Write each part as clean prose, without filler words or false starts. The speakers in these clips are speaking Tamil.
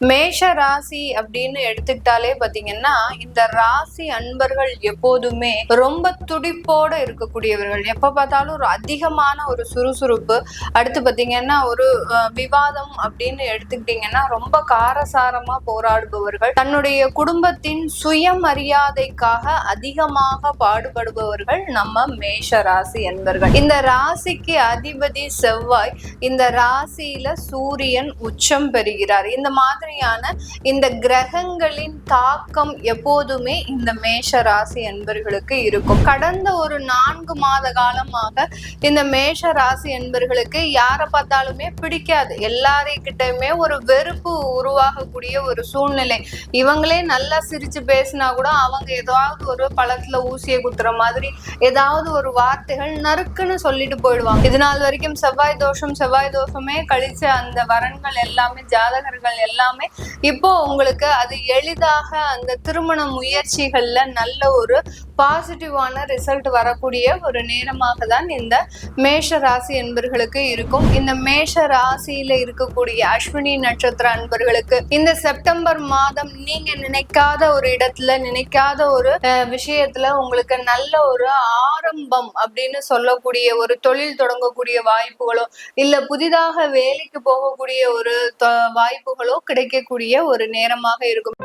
மேஷ ராசி அப்படின்னு எடுத்துக்கிட்டாலே பாத்தீங்கன்னா இந்த ராசி அன்பர்கள் எப்போதுமே ரொம்ப துடிப்போட இருக்கக்கூடியவர்கள். எப்ப பார்த்தாலும் ஒரு அதிகமான ஒரு சுறுசுறுப்பு. அடுத்து பாத்தீங்கன்னா ஒரு விவாதம் அப்படின்னு எடுத்துக்கிட்டீங்கன்னா ரொம்ப காரசாரமா போராடுபவர்கள். தன்னுடைய குடும்பத்தின் சுயமரியாதைக்காக அதிகமாக பாடுபடுபவர்கள் நம்ம மேஷ ராசி அன்பர்கள். இந்த ராசிக்கு அதிபதி செவ்வாய், இந்த ராசியில சூரியன் உச்சம் பெறுகிறார். இந்த மாதிரி இந்த கிரகங்களின் தாக்கம் எப்போதுமே இந்த மேஷ ராசி என்பர்களுக்கு இருக்கும். கடந்த ஒரு 4 மாத காலமாக இந்த மேஷ ராசி என்பர்களுக்கு யாரை பார்த்தாலுமே பிடிக்காது. எல்லாரைக்கிட்டயுமே ஒரு வெறுப்பு உருவாகக்கூடிய ஒரு சூழ்நிலை. இவங்களே நல்லா சிரிச்சு பேசினா கூட அவங்க ஏதாவது ஒரு பழத்துல ஊசியை குத்துற மாதிரி ஏதாவது ஒரு வார்த்தைகள் நறுக்குன்னு சொல்லிட்டு போயிடுவாங்க. இது நாள் வரைக்கும் செவ்வாய் தோஷமே கழிச்ச அந்த வரன்கள் எல்லாமே, ஜாதகர்கள் எல்லாமே இப்போ உங்களுக்கு அது எளிதாக அந்த திருமண முயற்சிகள்ல நல்ல ஒரு பாசிட்டிவான ரிசல்ட் வரக்கூடிய ஒரு நேரமாக தான் இந்த மேஷ ராசி என்பர்களுக்கு இருக்கும். இந்த மேஷ ராசியில இருக்கக்கூடிய அஸ்வினி நட்சத்திர அன்பர்களுக்கு இந்த செப்டம்பர் மாதம் நீங்க நினைக்காத ஒரு இடத்துல, நினைக்காத ஒரு விஷயத்துல உங்களுக்கு நல்ல ஒரு ஆரம்பம் அப்படின்னு சொல்லக்கூடிய ஒரு தொழில் தொடங்கக்கூடிய வாய்ப்புகளோ, இல்ல புதிதாக வேலைக்கு போகக்கூடிய ஒரு வாய்ப்புகளோ கிடைக்கக்கூடிய ஒரு நேரமாக இருக்கும்.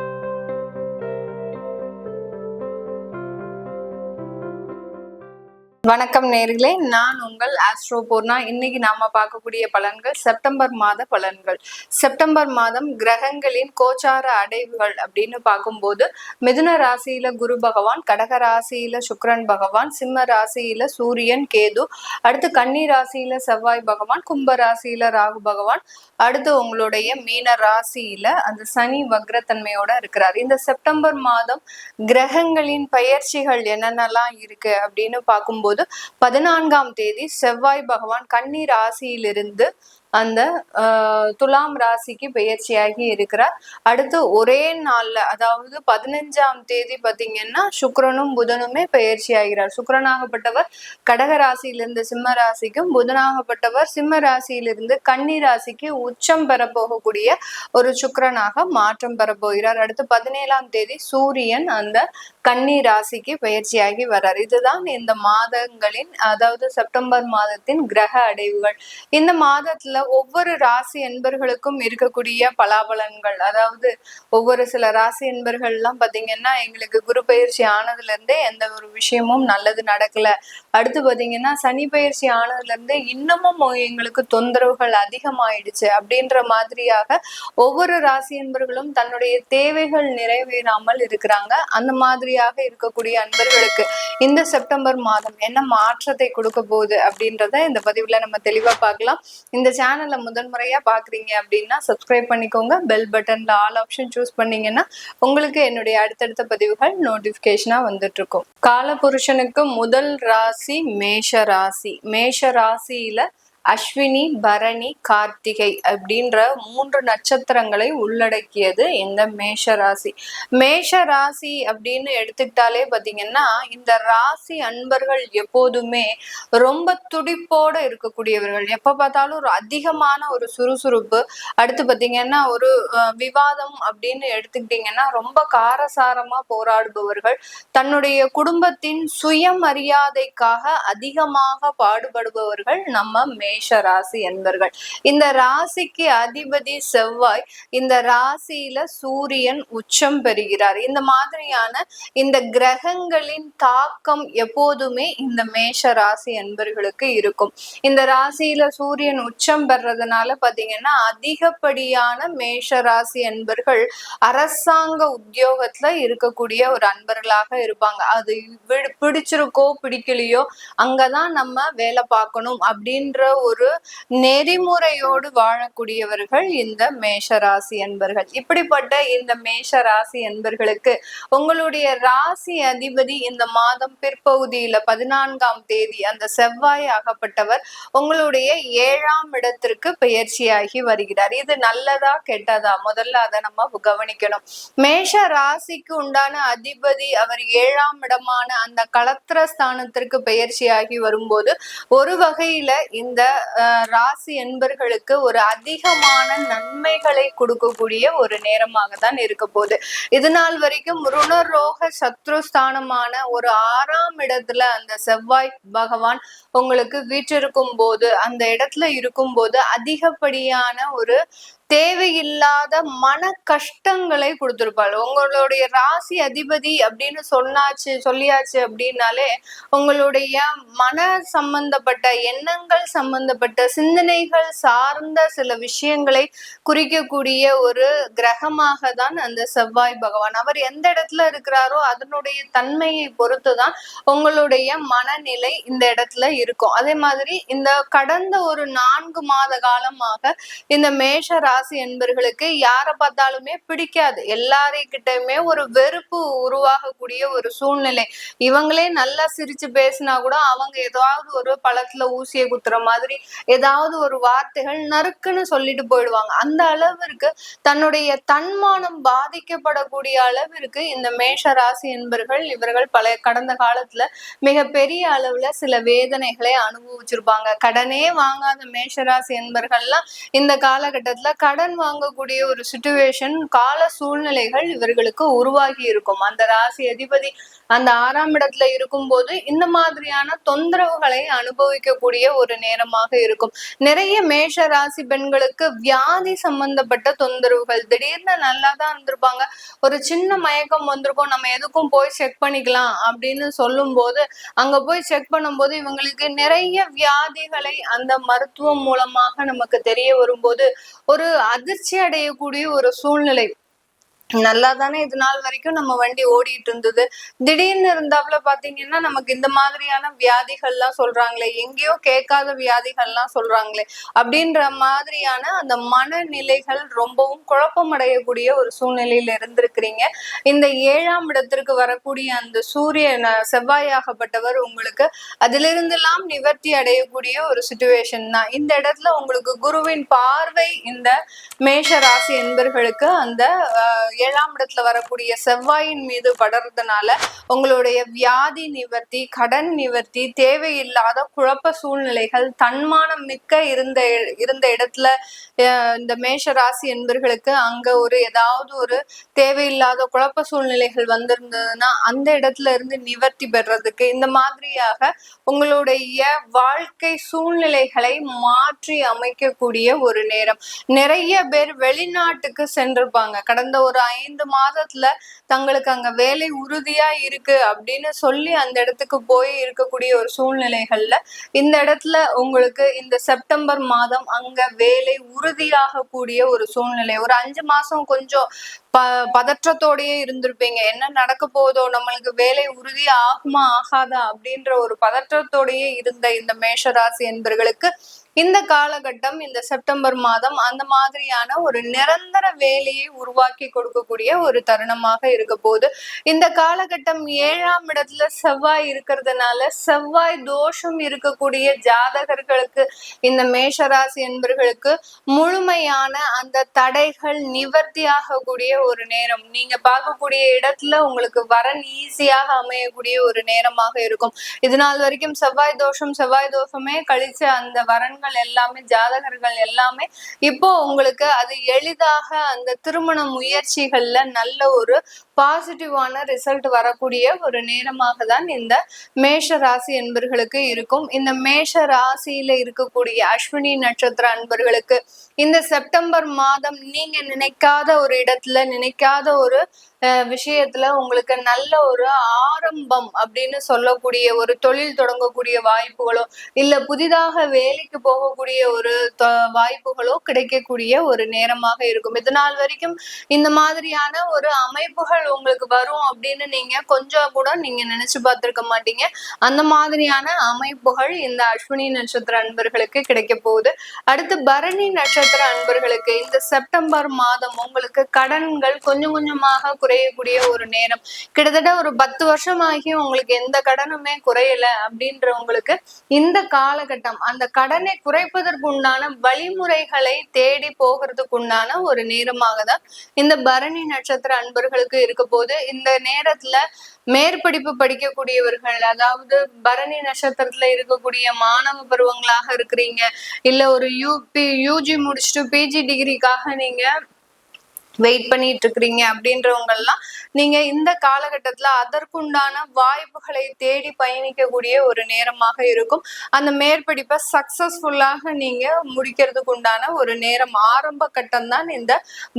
வணக்கம் நேர்களே, நான் உங்கள் ஆஸ்ட்ரோ பூர்ணா. இன்னைக்கு நாம பார்க்கக்கூடிய பலன்கள் செப்டம்பர் மாத பலன்கள். செப்டம்பர் மாதம் கிரகங்களின் கோச்சார அடைவுகள் அப்படின்னு பார்க்கும்போது மிதுன ராசியில குரு பகவான், கடக ராசியில சுக்கிரன் பகவான், சிம்ம ராசியில சூரியன் கேது, அடுத்து கன்னி ராசியில செவ்வாய் பகவான், கும்ப ராசியில ராகு பகவான், அடுத்து உங்களுடைய மீன ராசியில அந்த சனி வக்ரத்தன்மையோட இருக்கிறார். இந்த செப்டம்பர் மாதம் கிரகங்களின் பயிற்சிகள் என்னென்னலாம் இருக்கு அப்படின்னு பார்க்கும்போது 14ஆம் தேதி செவ்வாய் பகவான் கன்னி ராசியிலிருந்து அந்த துலாம் ராசிக்கு பெயர்ச்சியாகி இருக்கிறார். அடுத்து ஒரே நாள்ல, அதாவது 15ஆம் தேதி பாத்தீங்கன்னா சுக்கிரனும் புதனுமே பெயர்ச்சி ஆகிறார். சுக்கிரனாகப்பட்டவர் கடக ராசியிலிருந்து சிம்ம ராசிக்கும், புதனாகப்பட்டவர் சிம்ம ராசியிலிருந்து கன்னி ராசிக்கு உச்சம் பெற போகக்கூடிய ஒரு சுக்கிரனாக மாற்றம் பெற போகிறார். அடுத்து 17ஆம் தேதி சூரியன் அந்த கன்னி ராசிக்கு பெயர்ச்சியாகி வர்றார். இதுதான் இந்த மாதங்களின், அதாவது செப்டம்பர் மாதத்தின் கிரக அடைவுகள். இந்த மாதத்துல ஒவ்வொரு ராசி என்பர்களுக்கும் இருக்கக்கூடிய பலாபலன்கள், அதாவது ஒவ்வொரு சில ராசி என்பர்கள் எல்லாம் பாத்தீங்கன்னா எங்களுக்கு குரு பயிற்சி ஆனதுல இருந்தே எந்த ஒரு விஷயமும் நல்லது நடக்கல, அடுத்து பாத்தீங்கன்னா சனி பயிற்சி ஆனதுல இருந்தே இன்னமும் எங்களுக்கு தொந்தரவுகள் அதிகமாயிடுச்சு அப்படின்ற மாதிரியாக ஒவ்வொரு ராசி என்பர்களும் தன்னுடைய தேவைகள் நிறைவேறாமல் இருக்கிறாங்க. அந்த மாதிரியாக இருக்கக்கூடிய அன்பர்களுக்கு இந்த செப்டம்பர் மாதம் என்ன மாற்றத்தை கொடுக்க போகுது அப்படின்றத இந்த பதிவுல நம்ம தெளிவா பார்க்கலாம். இந்த சேனல்ல முதன்முறையா பாக்குறீங்க அப்படின்னா சப்ஸ்கிரைப் பண்ணிக்கோங்க. பெல் பட்டன்ல ஆல் ஆப்ஷன் சூஸ் பண்ணீங்கன்னா உங்களுக்கு என்னுடைய அடுத்தடுத்த பதிவுகள் நோட்டிபிகேஷனா வந்துட்டு இருக்கும். காலபுருஷனுக்கு முதல் ராசி மேஷ ராசி. மேஷ ராசியில அஸ்வினி, பரணி, கார்த்திகை அப்படின்ற 3 நட்சத்திரங்களை உள்ளடக்கியது இந்த மேஷ ராசி. மேஷ ராசி அப்படின்னு எடுத்துக்கிட்டாலே பாத்தீங்கன்னா இந்த ராசி அன்பர்கள் எப்போதுமே ரொம்ப துடிப்போட இருக்கக்கூடியவர்கள். எப்ப பார்த்தாலும் ஒரு அதிகமான ஒரு சுறுசுறுப்பு. அடுத்து பாத்தீங்கன்னா ஒரு விவாதம் அப்படின்னு எடுத்துக்கிட்டீங்கன்னா ரொம்ப காரசாரமா போராடுபவர்கள். தன்னுடைய குடும்பத்தின் சுயமரியாதைக்காக அதிகமாக பாடுபடுபவர்கள் நம்ம மேஷ ராசி என்பர்கள். இந்த ராசிக்கு அதிபதி செவ்வாய், இந்த ராசியில சூரியன் உச்சம் பெறுகிறார். இந்த மாதிரியான இந்த கிரகங்களின் தாக்கம் எப்போதுமே இந்த மேஷ ராசி என்பர்களுக்கு இருக்கும். இந்த ராசியில சூரியன் உச்சம் பெறதுனால பாத்தீங்கன்னா அதிகப்படியான மேஷ ராசி என்பர்கள் அரசாங்க உத்தியோகத்துல இருக்கக்கூடிய ஒரு அன்பர்களாக இருப்பாங்க. அது பிடிச்சிருக்கோ பிடிக்கலையோ அங்கதான் நம்ம வேலை பார்க்கணும் அப்படின்ற ஒரு நெறிமுறையோடு வாழக்கூடியவர்கள் இந்த மேஷ ராசி என்பர்கள். இப்படிப்பட்ட இந்த மேஷ ராசி என்பர்களுக்கு உங்களுடைய ராசி அதிபதி இந்த மாதம் பிற்பகுதியில 14ஆம் தேதி அந்த செவ்வாய் ஆகப்பட்டவர் உங்களுடைய 7ஆம் இடத்திற்கு பெயர்ச்சியாகி வருகிறார். இது நல்லதா கெட்டதா? முதல்ல அதை நம்ம கவனிக்கணும். மேஷ ராசிக்கு உண்டான அதிபதி அவர் 7ஆம் இடமான அந்த களத்திர ஸ்தானத்திற்கு பெயர்ச்சியாகி வரும்போது ஒரு வகையில இந்த ராசி என்பர்களுக்கு ஒரு அதிகமான நன்மைகளை கொடுக்கக்கூடிய ஒரு நேரமாக தான் இருக்க போகுது. இது நாள் வரைக்கும் ருணரோக சத்ருஸ்தானமான ஒரு 6ஆம் இடத்துல அந்த செவ்வாய் பகவான் உங்களுக்கு வீற்றிருக்கும் போது, அந்த இடத்துல இருக்கும் போது அதிகப்படியான ஒரு தேவையில்லாத மன கஷ்டங்களை கொடுத்திருப்பாள். உங்களுடைய ராசி அதிபதி அப்படின்னு சொல்லியாச்சு அப்படின்னாலே உங்களுடைய மன சம்பந்தப்பட்ட எண்ணங்கள் சம்பந்தப்பட்ட சிந்தனைகள் சார்ந்த சில விஷயங்களை குறிக்கக்கூடிய ஒரு கிரகமாக தான் அந்த செவ்வாய் பகவான். அவர் எந்த இடத்துல இருக்கிறாரோ அதனுடைய தன்மையை பொறுத்துதான் உங்களுடைய மனநிலை இந்த இடத்துல இருக்கும். அதே மாதிரி இந்த கடந்த ஒரு 4 மாத காலமாக இந்த மேஷ ராசி என்பர்களுக்கு யாரை பார்த்தாலுமே பிடிக்காது. எல்லாரைக்கிட்டயுமே ஒரு வெறுப்பு உருவாகக்கூடிய ஒரு சூழ்நிலை. இவங்களே நல்லா சிரிச்சு பேசினா கூட அவங்க ஏதாவது ஒரு பழத்துல ஊசியை குத்துற மாதிரி ஏதாவது ஒரு வார்த்தைகள் நறுக்குன்னு சொல்லிட்டு போயிடுவாங்க. அந்த அளவிற்கு தன்னுடைய தன்மானம் பாதிக்கப்படக்கூடிய அளவிற்கு இந்த மேஷ ராசி என்பர்கள் இவர்கள் கடந்த காலத்துல மிக பெரிய அளவுல சில வேதனைகளை அனுபவிச்சிருப்பாங்க. கடனே வாங்காத மேஷராசி என்பர்கள்லாம் இந்த காலகட்டத்துல கடன் வாங்கக்கூடிய ஒரு சிச்சுவேஷன் கால சூழ்நிலைகள் இவர்களுக்கு உருவாகி இருக்கும். அந்த ராசி அதிபதி அந்த 6ஆம் இடத்துல இருக்கும்போது இந்த மாதிரியான தொந்தரவுகளை அனுபவிக்கக்கூடிய ஒரு நேரமாக இருக்கும். நிறைய மேஷ ராசி பெண்களுக்கு வியாதி சம்பந்தப்பட்ட தொந்தரவுகள், திடீர்னு நல்லா தான் இருந்திருப்பாங்க, ஒரு சின்ன மயக்கம் வந்திருக்கும், நம்ம எதுக்கும் போய் செக் பண்ணிக்கலாம் அப்படின்னு சொல்லும் போது அங்க போய் செக் பண்ணும்போது இவங்களுக்கு நிறைய வியாதிகளை அந்த மருத்துவம் மூலமாக நமக்கு தெரிய வரும்போது ஒரு அதிர்ச்சி அடையக்கூடிய ஒரு சூழ்நிலை. நல்லா தானே இது நாள் வரைக்கும் நம்ம வண்டி ஓடிட்டு இருந்தது, திடீர்னு இருந்தாப்புல பாத்தீங்கன்னா நமக்கு இந்த மாதிரியான வியாதிகள்லாம் சொல்றாங்களே, எங்கேயோ கேட்காத வியாதிகள்லாம் சொல்றாங்களே அப்படின்ற மாதிரியான அந்த மனநிலைகள் ரொம்பவும் குழப்பம் அடையக்கூடிய ஒரு சூழ்நிலையில இருந்திருக்கிறீங்க. இந்த 7ஆம் இடத்திற்கு வரக்கூடிய அந்த சூரியன் செவ்வாயாகப்பட்டவர் உங்களுக்கு அதிலிருந்து எல்லாம் நிவர்த்தி அடையக்கூடிய ஒரு சிச்சுவேஷன் தான். இந்த இடத்துல உங்களுக்கு குருவின் பார்வை இந்த மேஷ ராசி என்பர்களுக்கு அந்த 7ஆம் இடத்துல வரக்கூடிய செவ்வாயின் மீது படறதுனால உங்களுடைய வியாதி நிவர்த்தி, கடன் நிவர்த்தி, தேவையில்லாத குழப்ப சூழ்நிலைகள், தன்மானம் மிக்க இருந்த இடத்துல இந்த மேஷ ராசி என்பர்களுக்கு அங்க ஏதாவது ஒரு தேவையில்லாத குழப்ப சூழ்நிலைகள் வந்திருந்ததுன்னா அந்த இடத்துல இருந்து நிவர்த்தி பெறதுக்கு இந்த மாதிரியாக உங்களுடைய வாழ்க்கை சூழ்நிலைகளை மாற்றி அமைக்கக்கூடிய ஒரு நேரம். நிறைய பேர் வெளிநாட்டுக்கு சென்றிருப்பாங்க. கடந்த ஒரு 5 மாதத்துல தங்களுக்கு அங்க வேலை உறுதியா இருக்கு அப்படின்னு சொல்லி அந்த இடத்துக்கு போய் இருக்கக்கூடிய ஒரு சூழ்நிலைகள்ல இந்த இடத்துல உங்களுக்கு இந்த செப்டம்பர் மாதம் அங்க வேலை உறுதியாக கூடிய ஒரு சூழ்நிலை. ஒரு 5 மாசம் கொஞ்சம் பதற்றத்தோடயே இருந்திருப்பீங்க. என்ன நடக்க போதோ, நம்மளுக்கு வேலை உறுதி ஆகுமா ஆகாதா அப்படின்ற ஒரு பதற்றத்தோடயே இருந்த இந்த மேஷராசி என்பர்களுக்கு இந்த காலகட்டம், இந்த செப்டம்பர் மாதம் அந்த மாதிரியான ஒரு நிரந்தர வேலையை உருவாக்கி கொடுக்கக்கூடிய ஒரு தருணமாக இருக்க போது. இந்த காலகட்டம் 7ஆம் இடத்துல செவ்வாய் இருக்கிறதுனால செவ்வாய் தோஷம் இருக்கக்கூடிய ஜாதகர்களுக்கு இந்த மேஷராசி என்பர்களுக்கு முழுமையான அந்த தடைகள் நிவர்த்தி ஆகக்கூடிய ஒரு நேரம். நீங்க பார்க்கக்கூடிய இடத்துல உங்களுக்கு வரன் ஈஸியாக அமையக்கூடிய ஒரு நேரமாக இருக்கும். இது நாள் வரைக்கும் செவ்வாய் தோஷமே கழிச்ச அந்த வரன்கள் எல்லாமே, ஜாதகர்கள் எல்லாமே இப்போ உங்களுக்கு அது எளிதாக அந்த திருமண முயற்சிகள்ல நல்ல ஒரு பாசிட்டிவான ரிசல்ட் வரக்கூடிய ஒரு நேரமாக தான் இந்த மேஷ ராசி என்பர்களுக்கு இருக்கும். இந்த மேஷ ராசியில இருக்கக்கூடிய அஸ்வினி நட்சத்திர அன்பர்களுக்கு இந்த செப்டம்பர் மாதம் நீங்க நினைக்காத ஒரு இடத்துல, நினைக்காத ஒரு விஷயத்துல உங்களுக்கு நல்ல ஒரு ஆரம்பம் அப்படின்னு சொல்லக்கூடிய ஒரு தொழில் தொடங்கக்கூடிய வாய்ப்புகளோ இல்ல புதிதாக வேலைக்கு போகக்கூடிய ஒரு வாய்ப்புகளோ கிடைக்கக்கூடிய ஒரு நேரமாக இருக்கும். இது நாள் வரைக்கும் இந்த மாதிரியான ஒரு அமைப்புகள் உங்களுக்கு வரும் அப்படின்னு நீங்க கொஞ்சம் கூட நீங்க நினைச்சு பார்த்திருக்க மாட்டீங்க. அந்த மாதிரியான அமைப்புகள் இந்த அஸ்வினி நட்சத்திர அன்பர்களுக்கு கிடைக்க போகுது. அடுத்து பரணி நட்சத்திர அன்பர்களுக்கு இந்த செப்டம்பர் மாதம் உங்களுக்கு கடன்கள் கொஞ்சம் கொஞ்சமாக குறையக்கூடிய ஒரு நேரம். கிட்டத்தட்ட ஒரு 10 வருஷமாகி உங்களுக்கு எந்த கடனுமே குறையல அப்படின்றவங்களுக்கு இந்த காலகட்டம் அந்த கடனை குறைப்பதற்கு உண்டான வழிமுறைகளை தேடி போகிறதுக்கு உண்டான ஒரு நேரமாக தான் இந்த பரணி நட்சத்திர அன்பர்களுக்கு இருக்க இருக்க போது. இந்த நேரத்துல மேற்படிப்பு படிக்கக்கூடியவர்கள், அதாவது பரணி நட்சத்திரத்துல இருக்கக்கூடிய மாணவ பருவங்களாக இருக்கிறீங்க, இல்ல ஒரு யூஜி முடிச்சுட்டு பிஜி டிகிரிக்காக நீங்க வெயிட் பண்ணிட்டு இருக்கிறீங்க அப்படின்றவங்க எல்லாம் நீங்க இந்த காலகட்டத்துல அதற்குண்டான வாய்ப்புகளை தேடி பயணிக்கக்கூடிய ஒரு நேரமாக இருக்கும். அந்த மேற்படிப்பை சக்சஸ்ஃபுல்லாக நீங்க முடிக்கிறதுக்கு உண்டான ஒரு நேரம், ஆரம்ப கட்டம் தான் இந்த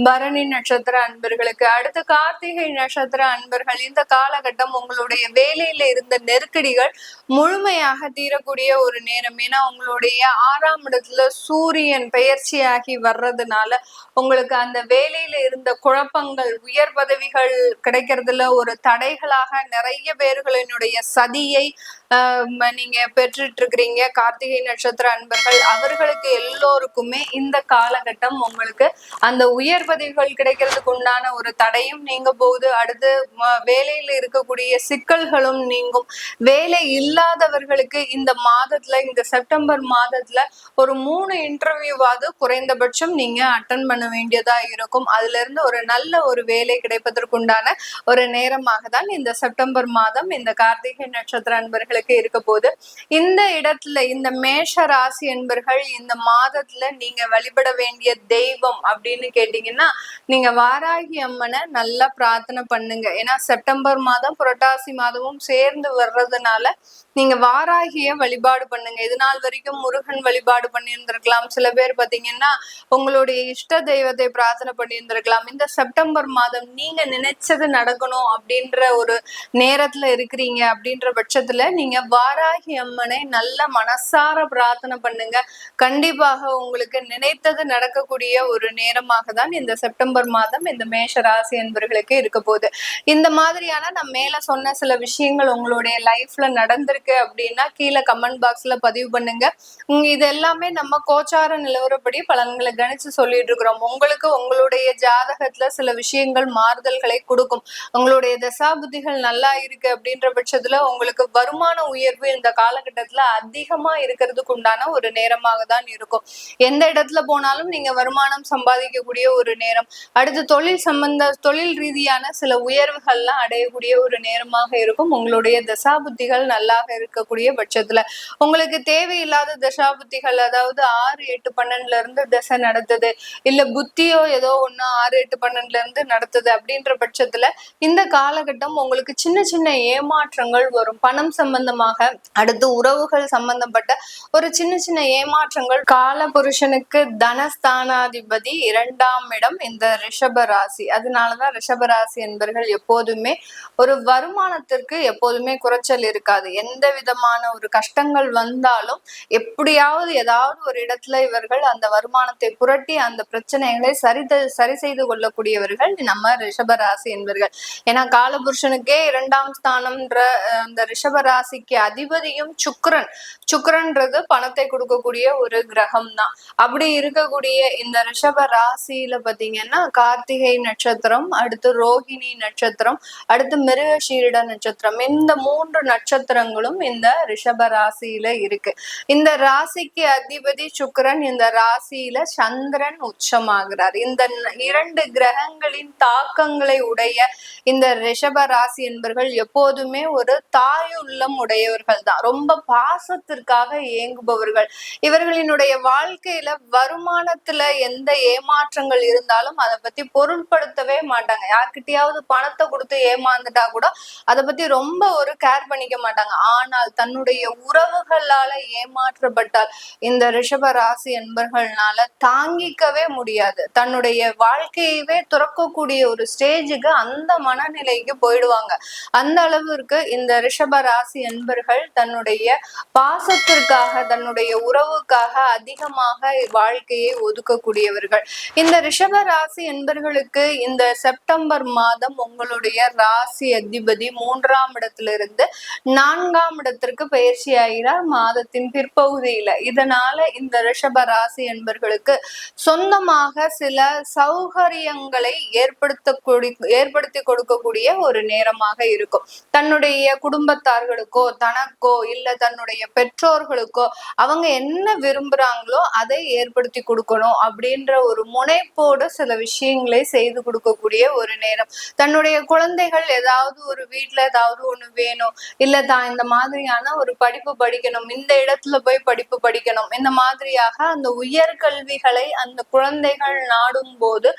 பரணி நட்சத்திர அன்பர்களுக்கு. அடுத்து கார்த்திகை நட்சத்திர அன்பர்கள், இந்த காலகட்டம் உங்களுடைய வேலையில இருந்த நெருக்கடிகள் முழுமையாக தீரக்கூடிய ஒரு நேரம். ஏன்னா உங்களுடைய 6ஆம் இடத்துல சூரியன் பெயர்ச்சியாகி வர்றதுனால உங்களுக்கு அந்த வேலையில இருந்த குழப்பங்கள், உயர் பதவிகள் கிடைக்கிறதுல ஒரு தடைகளாக நிறைய பேர்களினுடைய சதியை நீங்க பெற்றுட்டு இருக்கிறீங்க. கார்த்திகை நட்சத்திர அன்பர்கள் அவர்களுக்கு எல்லோருக்குமே இந்த காலகட்டம் உங்களுக்கு அந்த உயர் பதவிகள் கிடைக்கிறதுக்கு உண்டான ஒரு தடையும் நீங்க போகுது. அடுத்து வேலையில இருக்கக்கூடிய சிக்கல்களும் நீங்கும். வேலை இல்லாதவர்களுக்கு இந்த மாதத்துல, இந்த செப்டம்பர் மாதத்துல ஒரு 3 இன்டர்வியூவாவது குறைந்தபட்சம் நீங்க அட்டன் பண்ண வேண்டியதா இருக்கும். அதுல இருந்து ஒரு நல்ல ஒரு வேலை கிடைப்பதற்குண்டான ஒரு நேரமாக தான் இந்த செப்டம்பர் மாதம் இந்த கார்த்திகை நட்சத்திர அன்பர்களுக்கு இருக்க போது. இந்த இடத்துல இந்த மேஷ ராசி என்பர்கள் இந்த மாதத்துல நீங்க வழிபட வேண்டிய தெய்வம் அப்படின்னு கேட்டீங்கன்னா, நீங்க வாராகி அம்மனை நல்லா பிரார்த்தனை பண்ணுங்க. ஏன்னா செப்டம்பர் மாதம் புரட்டாசி மாதமும் சேர்ந்து வர்றதுனால நீங்க வாராகிய வழிபாடு பண்ணுங்க. இது நாள் வரைக்கும் முருகன் வழிபாடு பண்ணியிருந்திருக்கலாம். சில பேர் பாத்தீங்கன்னா உங்களுடைய இஷ்ட தெய்வத்தை பிரார்த்தனை பண்ணியிருந்திருக்கலாம். இந்த செப்டம்பர் மாதம் நீங்க நினைச்சது நடக்கணும் அப்படின்ற ஒரு நேரத்துல இருக்கிறீங்க அப்படின்ற பட்சத்துல நீங்க வாராகி அம்மனை நல்ல மனசார பிரார்த்தனை பண்ணுங்க. கண்டிப்பாக உங்களுக்கு நினைத்தது நடக்கக்கூடிய ஒரு நேரமாக தான் இந்த செப்டம்பர் மாதம் இந்த மேஷ ராசி என்பவர்களுக்கு இருக்க போகுது. இந்த மாதிரியான நான் மேல சொன்ன சில விஷயங்கள் உங்களுடைய லைஃப்ல நடந்திருக்கு அப்படின்னா கீழே கமெண்ட் பாக்ஸ்ல பதிவு பண்ணுங்க. இது எல்லாமே நம்ம கோச்சார நிலவரப்படி பலன்களை கணிச்சு சொல்லிட்டு இருக்கிறோம். உங்களுக்கு உங்களுடைய ஜாதகத்துல சில விஷயங்கள் மாறுதல்களை கொடுக்கும். உங்களுடைய தசாபுத்திகள் நல்லா இருக்கு அப்படின்ற பட்சத்துல உங்களுக்கு வருமான உயர்வு இந்த காலகட்டத்துல அதிகமா இருக்கிறதுக்கு உண்டான ஒரு நேரமாக தான் இருக்கும். எந்த இடத்துல போனாலும் நீங்க வருமானம் சம்பாதிக்கக்கூடிய ஒரு நேரம். அடுத்து தொழில் ரீதியான சில உயர்வுகள்லாம் அடையக்கூடிய ஒரு நேரமாக இருக்கும். உங்களுடைய தசாபுத்திகள் நல்லாக இருக்கக்கூடிய பட்சத்துல உங்களுக்கு தேவையில்லாத தசாபுத்திகள், அதாவது 6, 8, 12ல இருந்து தசை நடத்துது, இல்ல புத்தியோ ஏதோ ஒண்ணு 6, 8, 12ல இருந்து நடத்துது அப்படின்ற பட்சத்துல இந்த காலகட்டம் உங்களுக்கு சின்ன சின்ன ஏமாற்றங்கள் வரும். பணம் சம்பந்தமாக, அடுத்து உறவுகள் சம்பந்தப்பட்ட ஒரு சின்ன சின்ன ஏமாற்றங்கள். கால புருஷனுக்கு தனஸ்தானாதிபதி 2ஆம் இடம் இந்த ரிஷப ராசி. அதனாலதான் ரிஷப ராசி என்பவர்கள் எப்போதுமே ஒரு வருமானத்திற்கு எப்போதுமே குறைச்சல் இருக்காது. எந்த விதமான ஒரு கஷ்டங்கள் வந்தாலும் எப்படியாவது ஏதாவது ஒரு இடத்துல இவர்கள் அந்த வருமானத்தை புரட்டி அந்த பிரச்சனைகளை சரி செய்து கொள்ளக்கூடியவர்கள் நம்ம ரிஷபராசி என்பவர்கள். ஏன்னா காலபுருஷனுக்கே 2ஆம் ஸ்தானம்ன்ற அந்த ரிஷபராசிக்கு அதிபதியும் சுக்கிரன்றது பணத்தை கொடுக்கக்கூடிய ஒரு கிரகம் தான். அப்படி இருக்கக்கூடிய இந்த ரிஷப ராசியில பாத்தீங்கன்னா கார்த்திகை நட்சத்திரம், அடுத்து ரோஹிணி நட்சத்திரம், அடுத்து மிருகசீரிட நட்சத்திரம், இந்த 3 நட்சத்திரங்களும் இந்த ரிஷப ராசியில இருக்கு. இந்த ராசிக்கு அதிபதி சுக்கிரன், இந்த ராசியில சந்திரன் உச்சமாகிறார். இந்த 2 கிரகங்களின் தாக்கங்களை உடைய இந்த ரிஷப ராசி என்பவர்கள் எப்போதுமே ஒரு தாயுள்ளம் உடையவர்கள் தான். ரொம்ப பாசத்திற்காக ஏங்குபவர்கள். இவர்களினுடைய வாழ்க்கையில வருமானத்துல எந்த ஏமாற்றங்கள் இருந்தாலும் அதை பத்தி பொருட்படுத்தவே மாட்டாங்க. யார்கிட்டயாவது பணத்தை கொடுத்து ஏமாந்துட்டா கூட அதை பத்தி ரொம்ப ஒரு கேர் பண்ணிக்க மாட்டாங்க. ஆனால் தன்னுடைய உறவுகளால ஏமாற்றப்பட்டால் இந்த ரிஷப ராசி என்பர்கள்னால தாங்கிக்கவே முடியாது. தன்னுடைய வாழ்க்கையவே துறக்கக்கூடிய ஒரு ஸ்டேஜுக்கு அந்த மனநிலைக்கு போயிடுவாங்க. அந்த அளவிற்கு இந்த ரிஷப ராசி என்பர்கள் தன்னுடைய பாசத்திற்காக, தன்னுடைய உறவுக்காக அதிகமாக வாழ்க்கையை ஒதுக்கக்கூடியவர்கள். இந்த ரிஷப ராசி என்பர்களுக்கு இந்த செப்டம்பர் மாதம் உங்களுடைய ராசி அதிபதி 3ஆம் இடத்திலிருந்து 4ஆம் இடத்திற்கு பயிற்சி ஆகிறார் மாதத்தின் பிற்பகுதியில. இதனால இந்த ரிஷப ராசி என்பர்களுக்கு சொந்தமாக சில சௌகரியங்களை ஏற்படுத்தி கொடுக்கக்கூடிய ஒரு நேரமாக இருக்கும். தன்னுடைய குடும்பத்தார்களுக்கோ தனக்கோ இல்ல தன்னுடைய பெற்றோர்களுக்கோ அவங்க என்ன விரும்புறாங்களோ அதை ஏற்படுத்தி கொடுக்கணும் அப்படின்ற ஒரு முனைப்போடு சில விஷயங்களை செய்து கொடுக்கக்கூடிய ஒரு நேரம். தன்னுடைய குழந்தைகள் ஏதாவது ஒரு வீட்டுல ஏதாவது ஒண்ணு வேணும், இல்ல தான் இந்த மாதிரியான ஒரு படிப்பு படிக்கணும், இந்த இடத்துல போய் படிப்பு படிக்கணும், இந்த மாதிரியாக அந்த உயர்கல்விகளை அந்த குழந்தைகள் நாடும் போது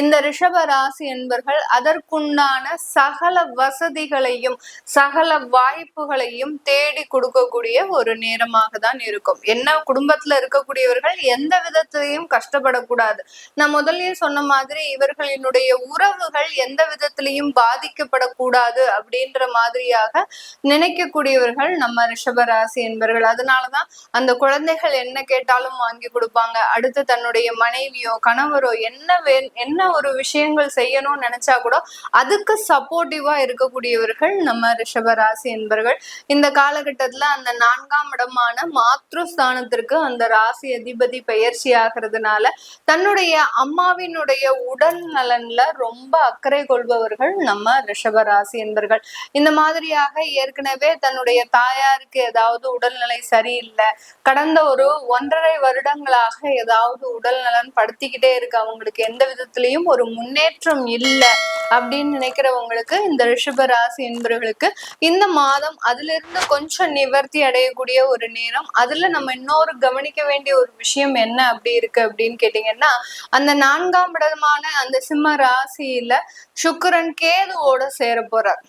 இந்த ரிஷப ராசி என்பர்கள் அதற்குண்டான சகல வசதிகளையும் சகல வாய்ப்புகளையும் தேடி கொடுக்கக்கூடிய ஒரு நேரமாக தான் இருக்கும். என்ன குடும்பத்துல இருக்கக்கூடியவர்கள் எந்த விதத்திலையும் கஷ்டப்படக்கூடாது. நான் முதல்லயே சொன்ன மாதிரி இவர்களினுடைய உறவுகள் எந்த விதத்திலையும் பாதிக்கப்படக்கூடாது அப்படின்ற மாதிரியாக நினைக்கக்கூடியவர்கள் நம்ம ரிஷபராசி என்பர்கள். அதனாலதான் அந்த குழந்தைகள் என்ன கேட்டாலும் வாங்கி கொடுப்பாங்க. அடுத்து தன்னுடைய மனைவியோ கணவரோ என்ன ஒரு விஷயங்கள் செய்யணும்னு நினைச்சா கூட அதுக்கு சப்போர்ட்டிவா இருக்கக்கூடியவர்கள் நம்ம ரிஷபராசி என்பர்கள். இந்த காலகட்டத்துல அந்த 4ஆம் இடமான மாத்ருஸ்தானத்திற்கு அந்த ராசி அதிபதி பயிற்சி ஆகிறதுனால தன்னுடைய அம்மாவினுடைய உடல் நலன்ல ரொம்ப அக்கறை கொள்பவர்கள் நம்ம ரிஷபராசி என்பர்கள். இந்த மாதிரியாக ஏற்கனவே தன்னுடைய தாயாருக்கு ஏதாவது உடல்நிலை சரியில்லை, கடந்த ஒரு 1.5 வருடங்களாக ஏதாவது உடல் நலன் படுத்திக்கிட்டே இருக்கு, அவங்களுக்கு எந்த விதத்திலையும் ஒரு முன்னேற்றம் இல்லை அப்படின்னு நினைக்கிறவங்களுக்கு இந்த ரிஷப ராசி என்பவர்களுக்கு இந்த மாதம் அதுல இருந்து கொஞ்சம் நிவர்த்தி அடையக்கூடிய ஒரு நேரம். அதுல நம்ம இன்னொரு கவனிக்க வேண்டிய ஒரு விஷயம் என்ன அப்படி இருக்கு அப்படின்னு கேட்டீங்கன்னா, அந்த 4ஆம் இடமான அந்த சிம்ம ராசியில சுக்கிரன் கேதுவோட சேர போறார்.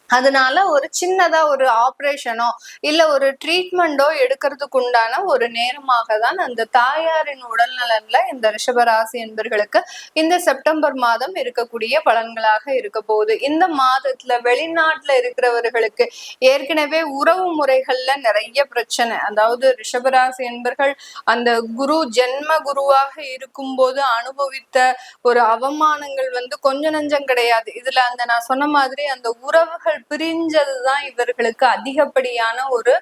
அதனால ஒரு சின்னதா ஒரு ஆப்ரேஷனோ இல்ல ஒரு ட்ரீட்மெண்டோ எடுக்கிறதுக்கு உண்டான ஒரு நேரமாக தான் அந்த தாயாரின் உடல் நலன்ல இந்த ரிஷபராசி என்பர்களுக்கு இந்த செப்டம்பர் மாதம் இருக்கக்கூடிய பலன்களாக இருக்க போகுது. இந்த மாதத்துல வெளிநாட்டுல இருக்கிறவர்களுக்கு ஏற்கனவே உறவு முறைகள்ல நிறைய பிரச்சனை. அதாவது ரிஷபராசி என்பர்கள் அந்த குரு ஜென்ம குருவாக இருக்கும் போது அனுபவித்த ஒரு அவமானங்கள் கொஞ்சம் நஞ்சம் கிடையாது. இதுல அந்த நான் சொன்ன மாதிரி அந்த உறவுகள் பிரிஞ்சதுதான் இவர்களுக்கு அதிகப்படியான ஒரு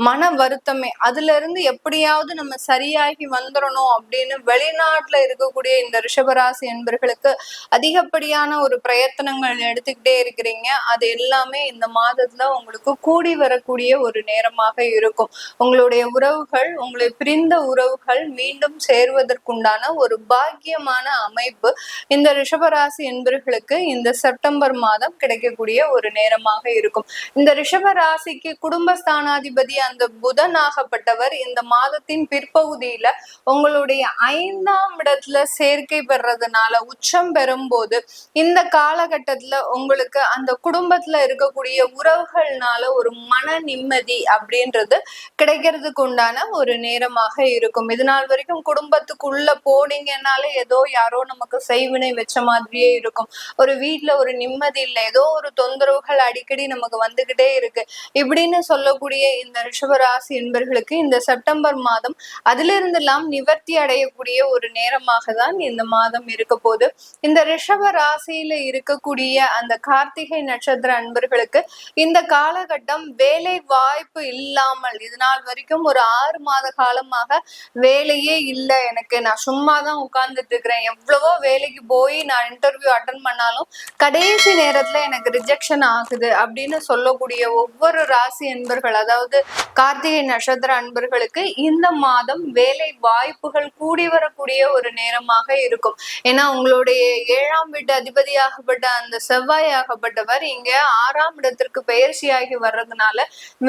மன வருத்தமே. அதுல இருந்து எப்படியாவது நம்ம சரியாகி வந்துடணும் அப்படின்னு வெளிநாட்டுல இருக்கக்கூடிய இந்த ரிஷபராசி என்பர்களுக்கு அதிகப்படியான ஒரு பிரயத்தனங்கள் எடுத்துக்கிட்டே இருக்கிறீங்க. அது எல்லாமே இந்த மாதத்துல உங்களுக்கு கூடி வரக்கூடிய ஒரு நேரமாக இருக்கும். உங்களுடைய உறவுகள், உங்களை பிரிந்த உறவுகள் மீண்டும் சேருவதற்குண்டான ஒரு பாக்கியமான அமைப்பு இந்த ரிஷபராசி என்பர்களுக்கு இந்த செப்டம்பர் மாதம் கிடைக்கக்கூடிய ஒரு நேரமாக இருக்கும். இந்த ரிஷப ராசிக்கு குடும்பஸ்தானாதிபதி அந்த புதன் ஆகப்பட்டவர் இந்த மாதத்தின் பிற்பகுதியில உங்களுடைய 5ஆம் இடத்துல சேர்க்கை பெறதுனால உச்சம் பெறும்போது இந்த காலகட்டத்துல உங்களுக்கு அந்த குடும்பத்துல இருக்கக்கூடிய உறவுகள்னால ஒரு மன நிம்மதி அப்படின்றது கிடைக்கிறதுக்கு உண்டான ஒரு நேரமாக இருக்கும். இது நாள் வரைக்கும் குடும்பத்துக்குள்ள போனீங்கன்னாலே ஏதோ யாரோ நமக்கு செய்வினை வச்ச மாதிரியே இருக்கும். ஒரு வீட்டுல ஒரு நிம்மதி இல்லை, ஏதோ ஒரு தொந்தரவுகள் அடிக்கடி நமக்கு வந்துகிட்டே இருக்கு இப்படின்னு சொல்லக்கூடிய இந்த ரிஷபராசி என்பர்களுக்கு இந்த செப்டம்பர் மாதம் அதுல இருந்தெல்லாம் நிவர்த்தி அடையக்கூடிய ஒரு நேரமாக தான் இந்த மாதம் இருக்க போது. இந்த ரிஷப ராசியில இருக்கக்கூடிய அந்த கார்த்திகை நட்சத்திர அன்பர்களுக்கு இந்த காலகட்டம் வேலை வாய்ப்பு இல்லாமல் இது நாள் வரைக்கும் ஒரு 6 மாத காலமாக வேலையே இல்லை, எனக்கு நான் சும்மாதான் உட்கார்ந்துட்டு இருக்கிறேன், எவ்வளவோ வேலைக்கு போய் நான் இன்டர்வியூ அட்டன் பண்ணாலும் கடைசி நேரத்துல எனக்கு ரிஜெக்ஷன் ஆகுது அப்படின்னு சொல்லக்கூடிய ஒவ்வொரு ராசி அன்பர்கள், அதாவது கார்த்திகை நட்சத்திர அன்பர்களுக்கு இந்த மாதம் வேலை வாய்ப்புகள் கூடி வரக்கூடிய ஒரு நேரமாக இருக்கும். ஏன்னா உங்களுடைய 7ஆம் வீட்டு அதிபதியாகப்பட்ட அந்த செவ்வாய் ஆகப்பட்டவர் இங்க 6ஆம் இடத்திற்கு பயிற்சியாகி வர்றதுனால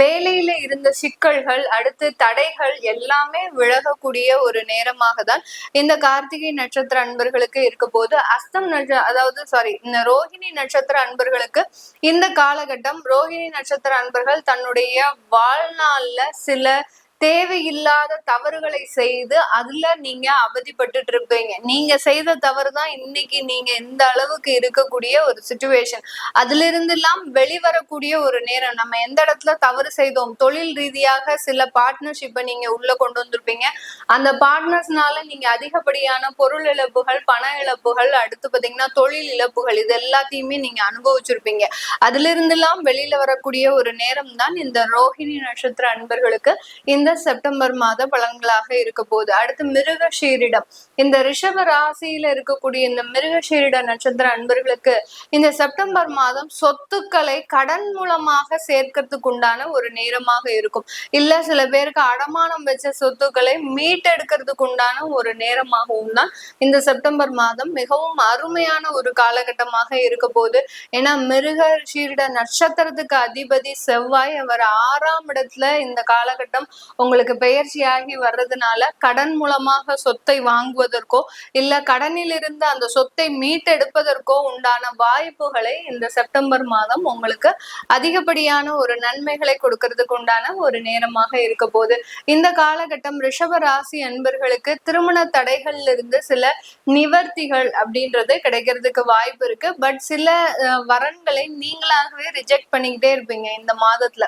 வேலையில இருந்த சிக்கல்கள் அடுத்து தடைகள் எல்லாமே விலகக்கூடிய ஒரு நேரமாக தான் இந்த கார்த்திகை நட்சத்திர அன்பர்களுக்கு இருக்க போது. அஸ்தம் இந்த ரோஹிணி நட்சத்திர அன்பர்களுக்கு இந்த காலகட்டம் ரோஹிணி நட்சத்திர அன்பர்கள் தன்னுடைய வாழ்நாள்ல சில தேவையில்லாத தவறுகளை செய்து அதுல நீங்க அவதிப்பட்டுட்டு இருப்பீங்க. நீங்க செய்த தவறு தான் இன்னைக்கு நீங்க இந்த அளவுக்கு இருக்கக்கூடிய ஒரு சுச்சுவேஷன். அதுல இருந்து எல்லாம் வெளிவரக்கூடிய ஒரு நேரம். நம்ம எந்த இடத்துல தவறு செய்தோம், தொழில் ரீதியாக சில பார்ட்னர்ஷிப்பை நீங்க உள்ள கொண்டு வந்திருப்பீங்க. அந்த பார்ட்னர்ஸ்னால நீங்க அதிகப்படியான பொருள் இழப்புகள், பண இழப்புகள், அடுத்து பாத்தீங்கன்னா தொழில் இழப்புகள், இது எல்லாத்தையுமே நீங்க அனுபவிச்சிருப்பீங்க. அதுல இருந்து எல்லாம் வெளியில வரக்கூடிய ஒரு நேரம் தான் இந்த ரோஹிணி நட்சத்திர அன்பர்களுக்கு இந்த செப்டம்பர் மாத பலன்களாக இருக்க போகுது. அடுத்து மிருகஷீரிடம், இந்த ரிஷப ராசியில இருக்கக்கூடிய இந்த மிருகஷீரிட நட்சத்திர அன்பர்களுக்கு இந்த செப்டம்பர் மாதம் சொத்துக்களை கடன் மூலமாக சேர்க்கறதுக்கு உண்டான ஒரு நேரமாக இருக்கும். இல்ல சில பேருக்கு அடமானம் வச்ச சொத்துக்களை மீட்டெடுக்கிறதுக்கு உண்டான ஒரு நேரமாகவும் தான் இந்த செப்டம்பர் மாதம் மிகவும் அருமையான ஒரு காலகட்டமாக இருக்க போகுது. ஏன்னா மிருகஷீரிட நட்சத்திரத்துக்கு அதிபதி செவ்வாய், அவர் 6ஆம் இடத்துல இந்த காலகட்டம் உங்களுக்கு பெயர்ச்சியாகி வர்றதுனால கடன் மூலமாக சொத்தை வாங்குவதற்கோ இல்ல கடனில் இருந்து அந்த சொத்தை மீட்டெடுப்பதற்கோ உண்டான வாய்ப்புகளை இந்த செப்டம்பர் மாதம் உங்களுக்கு அதிகப்படியான ஒரு நன்மைகளை கொடுக்கறதுக்கு உண்டான ஒரு நேரமாக இருக்க போகுது. இந்த காலகட்டம் ரிஷப ராசி அன்பர்களுக்கு திருமண தடைகள்ல இருந்து சில நிவர்த்திகள் அப்படின்றது கிடைக்கிறதுக்கு வாய்ப்பு இருக்கு. பட் சில வரன்களை நீங்களாகவே ரிஜெக்ட் பண்ணிக்கிட்டே இருப்பீங்க இந்த மாதத்துல.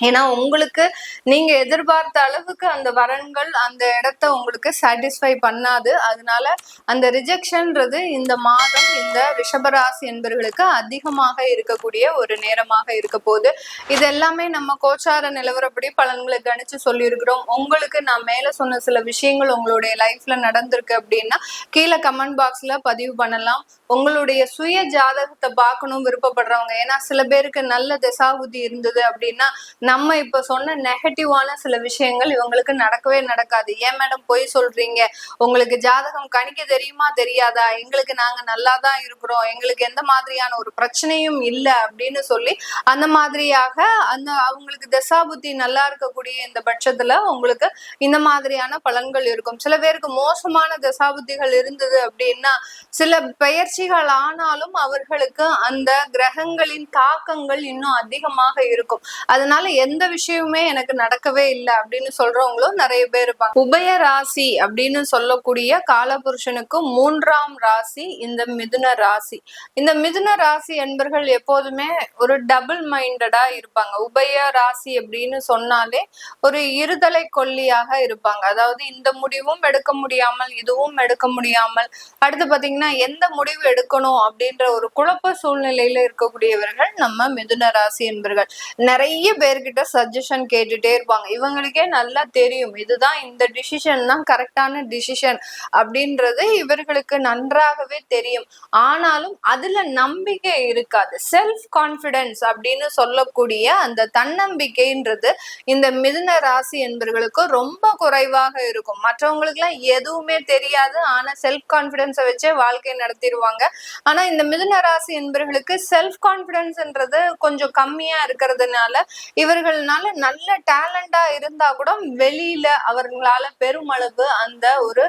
ஏன்னா உங்களுக்கு நீங்க எதிர்பார்த்த அளவுக்கு அந்த வரன்கள் அந்த இடத்த உங்களுக்கு சாட்டிஸ்ஃபை பண்ணாது. அதனால அந்த ரிஜெக்ஷன்றது இந்த மாதம் இந்த ரிஷபராசி என்பவர்களுக்கு அதிகமாக இருக்கக்கூடிய ஒரு நேரமாக இருக்க போகுது. இது எல்லாமே நம்ம கோச்சார நிலவரப்படி பலன்களை கணிச்சு சொல்லியிருக்கிறோம். உங்களுக்கு நான் மேல சொன்ன சில விஷயங்கள் உங்களுடைய லைஃப்ல நடந்திருக்கு அப்படின்னா கீழே கமெண்ட் பாக்ஸ்ல பதிவு பண்ணலாம். உங்களுடைய சுய ஜாதகத்தை பார்க்கணும் விருப்பப்படுறவங்க, ஏன்னா சில பேருக்கு நல்ல திசாபுத்தி இருந்தது அப்படின்னா நம்ம இப்ப சொன்ன நெகட்டிவான சில விஷயங்கள் இவங்களுக்கு நடக்கவே நடக்காது. ஏன் மேடம் பொய் சொல்றீங்க, உங்களுக்கு ஜாதகம் கணிக்க தெரியுமா தெரியாதா, எங்களுக்கு நாங்க நல்லா தான் இருக்கிறோம், எங்களுக்கு எந்த மாதிரியான ஒரு பிரச்சனையும் இல்லை அப்படின்னு சொல்லி அந்த மாதிரியாக அந்த அவங்களுக்கு தசாபுத்தி நல்லா இருக்கக்கூடிய இந்த பட்சத்துல உங்களுக்கு இந்த மாதிரியான பலன்கள் இருக்கும். சில பேருக்கு மோசமான தசாபுத்திகள் இருந்தது அப்படின்னா சில பயிற்சிகள் ஆனாலும் அவர்களுக்கு அந்த கிரகங்களின் தாக்கங்கள் இன்னும் அதிகமாக இருக்கும். அதனால எந்த விஷயமுமே எனக்கு நடக்கவே இல்லை அப்படின்னு சொல்றவங்களும் நிறைய பேர் இருப்பாங்க. உபய ராசி அப்படின்னு சொல்லக்கூடிய காலபுருஷனுக்கு 3ஆம் ராசி இந்த மிதுன ராசி. இந்த மிதுன ராசி என்பர்கள் எப்போதுமே ஒரு டபுள் மைண்டடா இருப்பாங்க. உபய ராசி அப்படின்னு சொன்னாலே ஒரு இருதலை கொல்லியாக இருப்பாங்க. அதாவது இந்த முடிவும் எடுக்க முடியாமல் இதுவும் எடுக்க முடியாமல், அடுத்து பாத்தீங்கன்னா எந்த முடிவு எடுக்கணும் அப்படின்ற ஒரு குழப்ப சூழ்நிலையில இருக்கக்கூடியவர்கள் நம்ம மிதுன ராசி என்பர்கள். நிறைய பேர்கிட்ட சஜஷன் கேட்டுட்டே இருப்பாங்க. இவங்களுக்கே நல்லா தெரியும் இதுதான் இந்த டிசிஷன் தான் கரெக்டான டிசிஷன் அப்படின்றது இவர்களுக்கு நன்றாகவே தெரியும். ஆனாலும் அதுல நம்பிக்கை இருக்காது. செல்ஃப் கான்பிடன்ஸ் அப்படின்னு சொல்லக்கூடிய அந்த தன்னம்பிக்கைன்றது இந்த மிதுன ராசி என்பவர்களுக்கு ரொம்ப குறைவாக இருக்கும். மற்றவங்களுக்கு எல்லாம் எதுவுமே தெரியாது, ஆனா செல்ஃப் கான்பிடன்ஸை வச்சே வாழ்க்கை நடத்திடுவாங்க. ஆனா இந்த மிதுன ராசி என்பவர்களுக்கு செல்ஃப் கான்பிடன்ஸ்ன்றது கொஞ்சம் கம்மியா இருக்கிறதுனால இவர்களால நல்ல டேலண்டா இருந்தா கூட வெளியில அவர்களால பெருமளவு அந்த ஒரு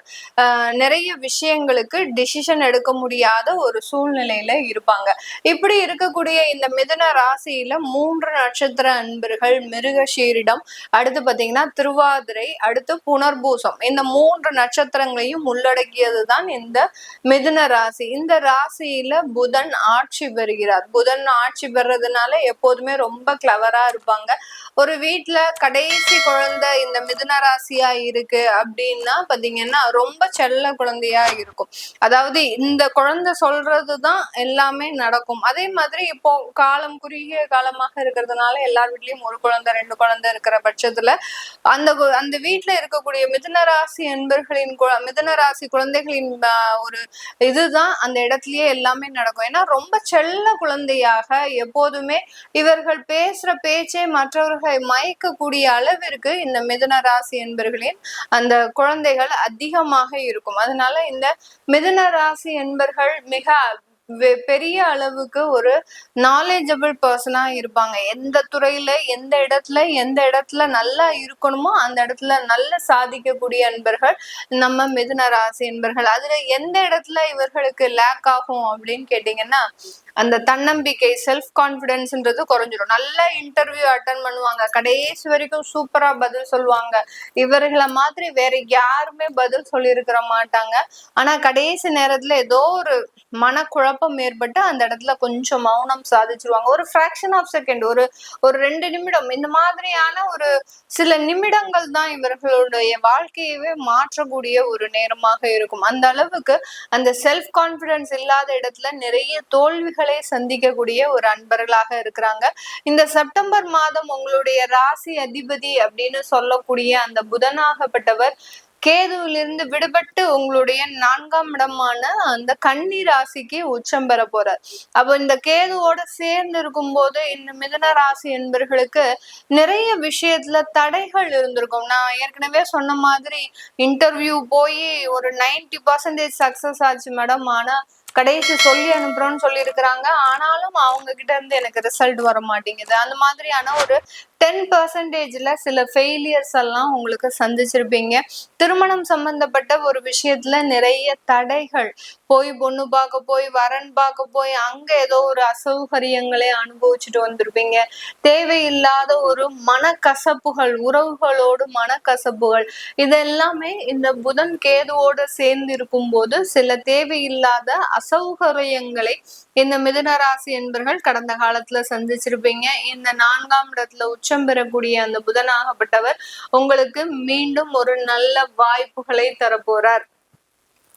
நிறைய விஷயங்களுக்கு டிசிஷன் எடுக்க முடியாத ஒரு சூழ்நிலையில இருப்பாங்க. இப்படி இருக்கக்கூடிய இந்த மிதுன ராசியில 3 நட்சத்திர அன்பர்கள் மிருகஷீரிடம், அடுத்து பாத்தீங்கன்னா திருவாதிரை, அடுத்து புனர்பூசம், இந்த 3 நட்சத்திரங்களையும் உள்ளடக்கியதுதான் இந்த மிதுன ராசி. இந்த ராசியில புதன் ஆட்சி பெறுகிறார். புதன் ஆட்சி பெறதுனால எப்போதுமே ரொம்ப கிளவரா இருப்பாங்க. ஒரு வீட்டுல கடைசி குழந்தை இந்த மிதுன ராசியா இருக்கு அப்படின்னா பாத்தீங்கன்னா ரொம்ப செல்ல குழந்தையா இருக்கும். அதாவது இந்த குழந்தை சொல்றதுதான் எல்லாமே நடக்கும். அதே மாதிரி இப்போ காலம் குறுகிய காலமாக இருக்கிறதுனால எல்லார் வீட்லயும் ஒரு குழந்தை 2 குழந்தை இருக்கிற பட்சத்துல அந்த வீட்டுல இருக்கக்கூடிய மிதுன ராசி என்பர்களின் மிதுன ராசி குழந்தைகளின் ஒரு இதுதான் அந்த இடத்துலயே எல்லாமே நடக்கும். ஏன்னா ரொம்ப செல்ல குழந்தையாக எப்போதுமே இவர்கள் பேசுற பேச்சை மற்றவர்களை மயக்கக்கூடிய அளவிற்கு இந்த மிதுன ராசி என்பர்களின் அந்த குழந்தைகள் அதிகமாக இருக்கும். அதனால இந்த மிதுன ராசி என்பர்கள் மிக பெரிய அளவுக்கு ஒரு நாலேஜபிள் பர்சனா இருப்பாங்க. எந்த துறையில எந்த இடத்துல நல்லா இருக்கணுமோ அந்த இடத்துல நல்லா சாதிக்கக்கூடிய அன்பர்கள் நம்ம மிதுன ராசி அன்பர்கள். அதுல எந்த இடத்துல இவர்களுக்கு லேக் ஆகும் அப்படின்னு கேட்டீங்கன்னா, அந்த தன்னம்பிக்கை, செல்ஃப் கான்பிடன்ஸ்ன்றது குறைஞ்சிடும். நல்ல இன்டர்வியூ அட்டன் பண்ணுவாங்க, கடைசி வரைக்கும் சூப்பரா பதில் சொல்லுவாங்க. இவர்களை மாதிரி வேற யாருமே பதில் சொல்லி இருக்கிற மாட்டாங்க. ஆனா கடைசி நேரத்துல ஏதோ ஒரு மனக்குழப்பம் ஏற்பட்டு அந்த இடத்துல கொஞ்சம் மௌனம் சாதிச்சிருவாங்க. ஒரு ஃபிராக்ஷன் ஆஃப் செகண்ட், ஒரு 2 நிமிடம், இந்த மாதிரியான ஒரு சில நிமிடங்கள் தான் இவர்களுடைய வாழ்க்கையவே மாற்றக்கூடிய ஒரு நேரமாக இருக்கும். அந்த அளவுக்கு அந்த செல்ஃப் கான்பிடன்ஸ் இல்லாத இடத்துல நிறைய தோல்விகளை சந்திக்கக்கூடிய ஒரு அன்பர்களாக இருக்கிறாங்க. இந்த செப்டம்பர் மாதம் உங்களுடைய ராசி அதிபதி அப்படின்னு சொல்லக்கூடிய அந்த புதனாகப்பட்டவர் கேதுவிலிருந்து விடுபட்டு உங்களுடைய 4ஆம் இடமான அந்த கன்னி ராசிக்கு உச்சம் பெற போறார். அப்போ இந்த கேதுவோட சேர்ந்து இருக்கும் போது இந்த மிதுன ராசி என்பர்களுக்கு நிறைய விஷயத்துல தடைகள் இருந்திருக்கும். நான் ஏற்கனவே சொன்ன மாதிரி இன்டர்வியூ போய் ஒரு 90% சக்சஸ் ஆச்சு மேடம். ஆனா கடைசி சொல்லி அனுப்புறோம்னு சொல்லி இருக்கிறாங்க. ஆனாலும் அவங்க கிட்ட இருந்து எனக்கு ரிசல்ட் வர மாட்டேங்குது. அந்த மாதிரியான ஒரு 10%ல சில ஃபெயிலியர்ஸ் எல்லாம் உங்களுக்கு சந்திச்சிருப்பீங்க. திருமணம் சம்பந்தப்பட்ட ஒரு விஷயத்துல நிறைய தடைகள், போய் பொண்ணு பார்க்க போய் வரன் பார்க்க போய் அங்க ஏதோ ஒரு அசௌகரியங்களை அனுபவிச்சுட்டு வந்திருப்பீங்க. தேவையில்லாத ஒரு மனக்கசப்புகள், உறவுகளோடு மனக்கசப்புகள், இதெல்லாமே இந்த புதன் கேதுவோடு சேர்ந்து இருக்கும் போது சில தேவையில்லாத அசௌகரியங்களை இந்த மிதுன ராசி என்பர்கள் கடந்த காலத்துல சந்திச்சிருப்பீங்க. இந்த 4ஆம் இடத்துல உச்சம் பெறக்கூடிய அந்த புதனாகப்பட்டவர் உங்களுக்கு மீண்டும் ஒரு நல்ல வாய்ப்புகளை தரப்போறார்.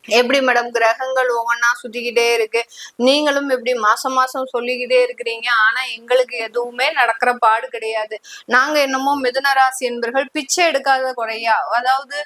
எப்படி மேடம் கிரகங்கள் ஒவ்வொன்னா சுத்திக்கிட்டே இருக்கு, நீங்களும் எப்படி மாசம் மாசம் சொல்லிக்கிட்டே இருக்கிறீங்க, ஆனா எங்களுக்கு எதுவுமே நடக்கிற பாடு கிடையாது. நாங்க என்னமோ மிதுன ராசி என்பர்கள் பிச்சை எடுக்காத குறையா, அதாவது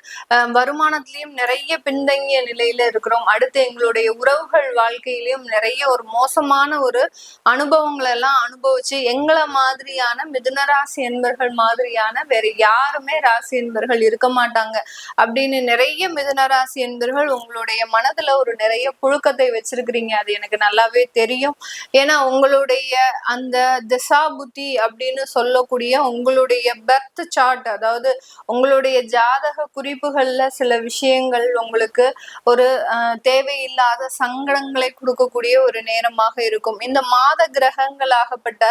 வருமானத்திலயும் நிறைய பின்தங்கிய நிலையில இருக்கிறோம். அடுத்து எங்களுடைய உறவுகள் வாழ்க்கையிலயும் நிறைய ஒரு மோசமான ஒரு அனுபவங்களை எல்லாம் அனுபவிச்சு எங்களை மாதிரியான மிதுன ராசி என்பர்கள் மாதிரியான வேற யாருமே ராசி என்பர்கள் இருக்க மாட்டாங்க அப்படின்னு நிறைய மிதுன ராசி என்பர்கள் உங்களுடைய மனதுல ஒரு நிறைய புழுக்கத்தை வச்சிருக்கிறீங்க. அது எனக்கு நல்லாவே தெரியும். ஏன்னா உங்களுடைய அந்த திசா புத்தி அப்படின்னு சொல்லக்கூடிய உங்களுடைய பெர்த் சார்ட், அதாவது உங்களுடைய ஜாதக குறிப்புகள்ல சில விஷயங்கள் உங்களுக்கு ஒரு தேவையில்லாத சங்கடங்களை கொடுக்கக்கூடிய ஒரு நேரமாக இருக்கும். இந்த மாத கிரகங்களாகப்பட்ட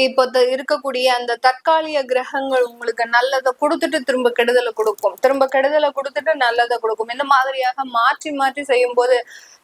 இப்போ இருக்கக்கூடிய அந்த தற்காலிக கிரகங்கள் உங்களுக்கு நல்லதை கொடுத்துட்டு திரும்ப கெடுதலை கொடுக்கும், திரும்ப கெடுதலை கொடுத்துட்டு நல்லதை கொடுக்கும். இந்த மாதிரியாக மாற்றி மாற்றி செய்யும் போது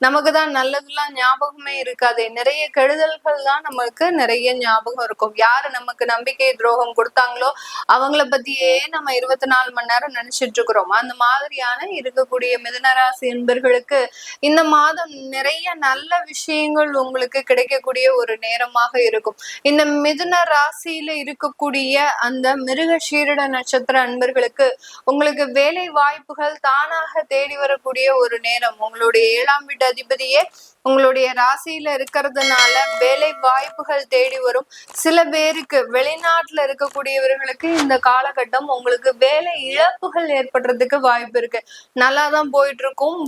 நமக்கு தான் நல்லதுலாம் ஞாபகமே இருக்காது. நிறைய கெடுதல்கள் தான் நமக்கு நிறைய ஞாபகம் இருக்கும். யாரு நமக்கு நம்பிக்கை துரோகம் கொடுத்தாங்களோ அவங்கள பத்தியே நம்ம 24 மணி நேரம் நினைச்சிட்டு இருக்கிறோம். அந்த மாதிரியான இருக்கக்கூடிய மிதுனராசி என்பர்களுக்கு இந்த மாதம் நிறைய நல்ல விஷயங்கள் உங்களுக்கு கிடைக்கக்கூடிய ஒரு நேரமாக இருக்கும். இந்த மிதுன ராசியில இருக்கக்கூடிய அந்த மிருகசீரிட நட்சத்திர அன்பர்களுக்கு உங்களுக்கு வேலை வாய்ப்புகள் தானாக தேடி வரக்கூடிய ஒரு நேரம். உங்களுடைய 7ஆம் வீட்டு அதிபதியே உங்களுடைய ராசியில இருக்கிறதுனால வேலை வாய்ப்புகள் தேடி வரும். சில பேருக்கு வெளிநாட்டுல இருக்கக்கூடியவர்களுக்கு இந்த காலகட்டம் உங்களுக்கு வேலை இழப்புகள் ஏற்படுறதுக்கு வாய்ப்பு இருக்கு. நல்லாதான் போயிட்டு இருக்கும்,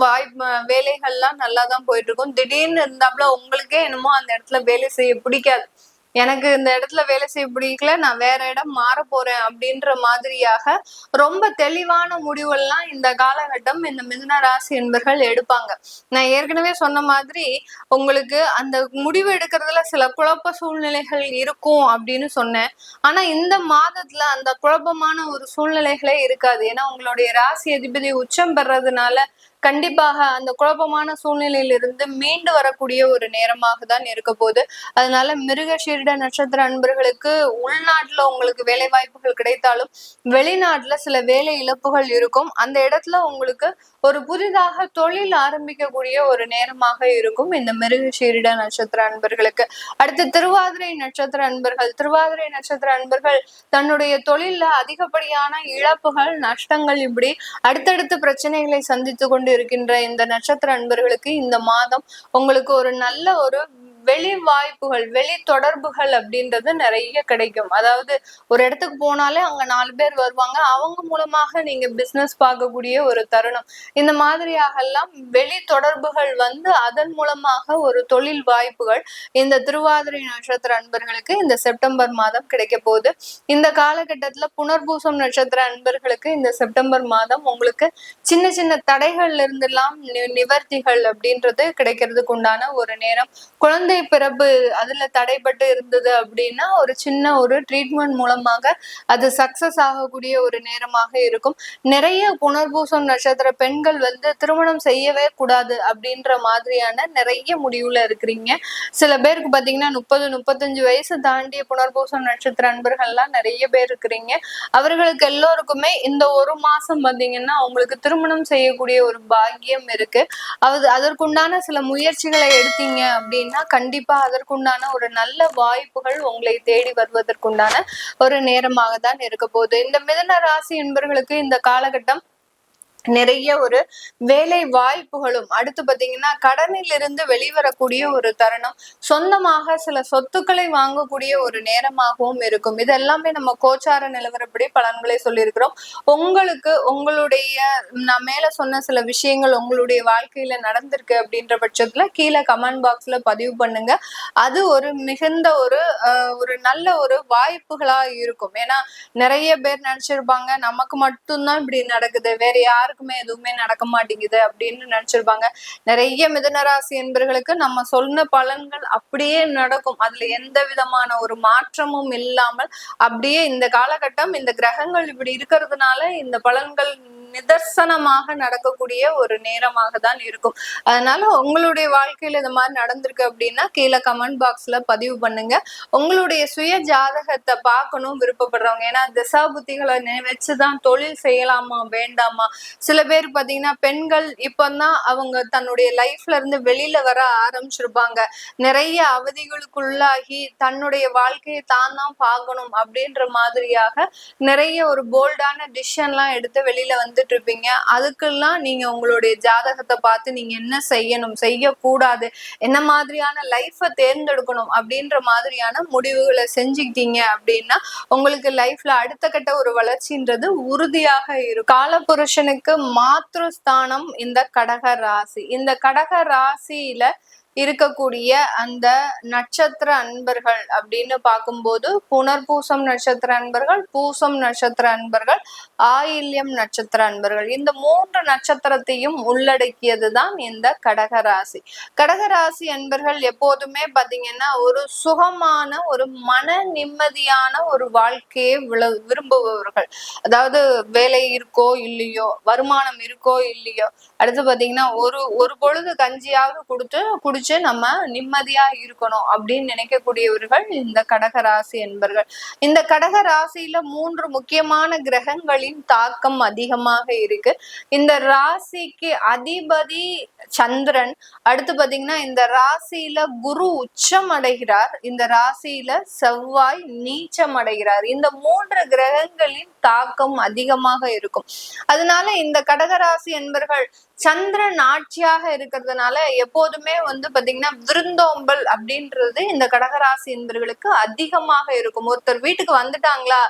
வேலைகள்லாம் நல்லாதான் போயிட்டு இருக்கும். திடீர்னு இருந்தாப்புல உங்களுக்கே என்னமோ அந்த இடத்துல வேலை செய்ய பிடிக்காது, எனக்கு இந்த இடத்துல வேலை செய்ய பிடிக்கல, நான் வேற இடம் மாற போறேன் அப்படின்ற மாதிரியாக ரொம்ப தெளிவான முடிவெல்லாம் இந்த காலகட்டம் இந்த மிதுன ராசி என்பர்கள் எடுப்பாங்க. நான் ஏற்கனவே சொன்ன மாதிரி உங்களுக்கு அந்த முடிவு எடுக்கிறதுல சில குழப்ப சூழ்நிலைகள் இருக்கும் அப்படின்னு சொன்னேன். ஆனா இந்த மாதத்துல அந்த குழப்பமான ஒரு சூழ்நிலைகளே இருக்காது. ஏன்னா உங்களுடைய ராசி அதிபதி உச்சம் பெறதுனால கண்டிப்பாக அந்த குழப்பமான சூழ்நிலையிலிருந்து மீண்டு வரக்கூடிய ஒரு நேரமாக தான் இருக்க போகுது. அதனால மிருகசீரிட நட்சத்திர அன்பர்களுக்கு உள்நாட்டுல உங்களுக்கு வேலை வாய்ப்புகள் கிடைத்தாலும் வெளிநாட்டுல சில வேலை இழப்புகள் இருக்கும். அந்த இடத்துல உங்களுக்கு ஒரு புதிதாக தொழில் ஆரம்பிக்கக்கூடிய ஒரு நேரமாக இருக்கும் இந்த மிருகசீரிட நட்சத்திர அன்பர்களுக்கு. அடுத்து திருவாதிரை நட்சத்திர அன்பர்கள். திருவாதிரை நட்சத்திர அன்பர்கள் தன்னுடைய தொழில்ல அதிகப்படியான இழப்புகள், நஷ்டங்கள், இப்படி அடுத்தடுத்து பிரச்சனைகளை சந்தித்து கொண்டு இருக்கின்ற இந்த நட்சத்திர அன்பர்களுக்கு இந்த மாதம் உங்களுக்கு ஒரு நல்ல ஒரு வெளி வாய்ப்புகள், வெளி தொடர்புகள் அப்படின்றது நிறைய கிடைக்கும். அதாவது ஒரு இடத்துக்கு போனாலே அங்க 4 பேர் வருவாங்க, அவங்க மூலமாக நீங்க பிசினஸ் பார்க்கக்கூடிய ஒரு தருணம். இந்த மாதிரியாக எல்லாம் வெளி தொடர்புகள் வந்து அதன் மூலமாக ஒரு தொழில் வாய்ப்புகள் இந்த திருவாதிரை நட்சத்திர அன்பர்களுக்கு இந்த செப்டம்பர் மாதம் கிடைக்க போகுது. இந்த காலகட்டத்துல புனர்பூசம் நட்சத்திர அன்பர்களுக்கு இந்த செப்டம்பர் மாதம் உங்களுக்கு சின்ன சின்ன தடைகள்ல இருந்தெல்லாம் நிவர்த்திகள் அப்படின்றது கிடைக்கிறதுக்கு உண்டான ஒரு நேரம். குழந்தை பிறப்பு அதுல தடைபட்டு இருந்தது அப்படின்னா ஒரு சின்ன ஒரு ட்ரீட்மெண்ட் மூலமாக அது சக்சஸ் ஆகக்கூடிய ஒரு நேரமாக இருக்கும். நிறைய புனர்பூசம் நட்சத்திர பெண்கள் வந்து திருமணம் செய்யவே கூடாது அப்படின்ற மாதிரியான நிறைய முடிவுல இருக்கிறீங்க. சில பேருக்கு பாத்தீங்கன்னா 30-35 வயசு தாண்டிய புனர்பூசம் நட்சத்திர அன்பர்கள்லாம் நிறைய பேர் இருக்கிறீங்க. அவர்களுக்கு எல்லோருக்குமே இந்த ஒரு மாசம் பாத்தீங்கன்னா அவங்களுக்கு திருமணம் செய்யக்கூடிய ஒரு பாக்கியம் இருக்கு. அதற்குண்டான சில முயற்சிகளை எடுத்தீங்க அப்படின்னா கண்டிப்பா அதற்குண்டான ஒரு நல்ல வாய்ப்புகள் உங்களை தேடி வருவதற்குண்டான ஒரு நேரமாக தான் இருக்க போகுது. இந்த மிதுன ராசி என்பவர்களுக்கு இந்த காலகட்டம் நிறைய ஒரு வேலை வாய்ப்புகளும், அடுத்து பாத்தீங்கன்னா கடனில் இருந்து வெளிவரக்கூடிய ஒரு தருணம், சொந்தமாக சில சொத்துக்களை வாங்கக்கூடிய ஒரு நேரமாகவும் இருக்கும். இது எல்லாமே நம்ம கோச்சார நிலவரப்படி பலன்களை சொல்லியிருக்கிறோம். உங்களுக்கு உங்களுடைய நான் மேல சொன்ன சில விஷயங்கள் உங்களுடைய வாழ்க்கையில நடந்திருக்கு அப்படின்ற பட்சத்துல கீழே கமெண்ட் பாக்ஸ்ல பதிவு பண்ணுங்க. அது ஒரு மிகுந்த ஒரு நல்ல ஒரு வாய்ப்புகளா இருக்கும். ஏன்னா நிறைய பேர் நினைச்சிருப்பாங்க நமக்கு மட்டும்தான் இப்படி நடக்குது, வேற யாருக்குமே எதுவுமே நடக்க மாட்டேங்குது அப்படின்னு நினைச்சிருப்பாங்க. நிறைய மிதுனராசி என்பர்களுக்கு நம்ம சொன்ன பலன்கள் அப்படியே நடக்கும். அதுல எந்த விதமான ஒரு மாற்றமும் இல்லாமல் அப்படியே இந்த காலகட்டம் இந்த கிரகங்கள் இப்படி இருக்கிறதுனால இந்த பலன்கள் நிதர்சனமாக நடக்கக்கூடிய ஒரு நேரமாக தான் இருக்கும். அதனால உங்களுடைய வாழ்க்கையில இந்த மாதிரி நடந்திருக்கு அப்படின்னா கீழே கமெண்ட் பாக்ஸ்ல பதிவு பண்ணுங்க. உங்களுடைய சுய ஜாதகத்தை பார்க்கணும் விருப்பப்படுறவங்க, ஏன்னா திசா புத்திகளை வச்சுதான் தொழில் செய்யலாமா வேண்டாமா. சில பேர் பாத்தீங்கன்னா பெண்கள் இப்பதான் அவங்க தன்னுடைய லைஃப்ல இருந்து வெளியில வர ஆரம்பிச்சிருப்பாங்க. நிறைய அவதிகளுக்குள்ளாகி தன்னுடைய வாழ்க்கையை தான் பார்க்கணும் அப்படின்ற மாதிரியாக நிறைய ஒரு போல்டான டிசிஷன்லாம் எடுத்து வெளியில வந்துட்டு இருப்பீங்க. அதுக்கெல்லாம் நீங்க உங்களுடைய ஜாதகத்தை பார்த்து நீங்க என்ன செய்யணும், செய்யக்கூடாது, என்ன மாதிரியான லைஃபை தேர்ந்தெடுக்கணும் அப்படின்ற மாதிரியான முடிவுகளை செஞ்சுக்கிட்டீங்க அப்படின்னா உங்களுக்கு லைஃப்ல அடுத்த கட்ட ஒரு வளர்ச்சின்றது உறுதியாக இருக்கும். காலபுருஷனுக்கு மாத்ருஸ்தானம் இந்த கடக ராசி. இந்த கடக ராசியில இருக்கக்கூடிய அந்த நட்சத்திர அன்பர்கள் அப்படின்னு பார்க்கும்போது புனர்பூசம் நட்சத்திர அன்பர்கள், பூசம் நட்சத்திர அன்பர்கள், ஆயில்யம் நட்சத்திர அன்பர்கள், இந்த 3 நட்சத்திரத்தையும் உள்ளடக்கியதுதான் இந்த கடகராசி. கடகராசி அன்பர்கள் எப்போதுமே பாத்தீங்கன்னா ஒரு சுகமான ஒரு மன நிம்மதியான ஒரு வாழ்க்கையை விரும்புபவர்கள். அதாவது வேலை இருக்கோ இல்லையோ, வருமானம் இருக்கோ இல்லையோ, அடுத்து பாத்தீங்கன்னா ஒரு பொழுது கஞ்சியாவது குடிச்சு நம்ம நிம்மதியா இருக்கணும் அப்படின்னு நினைக்கக்கூடியவர்கள் இந்த கடகராசி என்பர்கள். இந்த கடக ராசியில 3 முக்கியமான கிரகங்களின் தாக்கம் அதிகமாக இருக்கு. இந்த ராசிக்கு அதிபதி சந்திரன், அடுத்து பாத்தீங்கன்னா இந்த ராசியில குரு உச்சம் அடைகிறார், இந்த ராசியில செவ்வாய் நீச்சம் அடைகிறார். இந்த 3 கிரகங்களின் தாக்கம் அதிகமாக இருக்கும். அதனால இந்த கடகராசி என்பர்கள் சந்திரன் ஆட்சியாக இருக்கிறதுனால எப்போதுமே பாத்தீங்கன்னா விருந்தோம்பல் அப்படின்றது இந்த கடகராசி என்பவர்களுக்கு அதிகமாக இருக்கும். ஒருத்தர் வீட்டுக்கு வந்துட்டாங்களா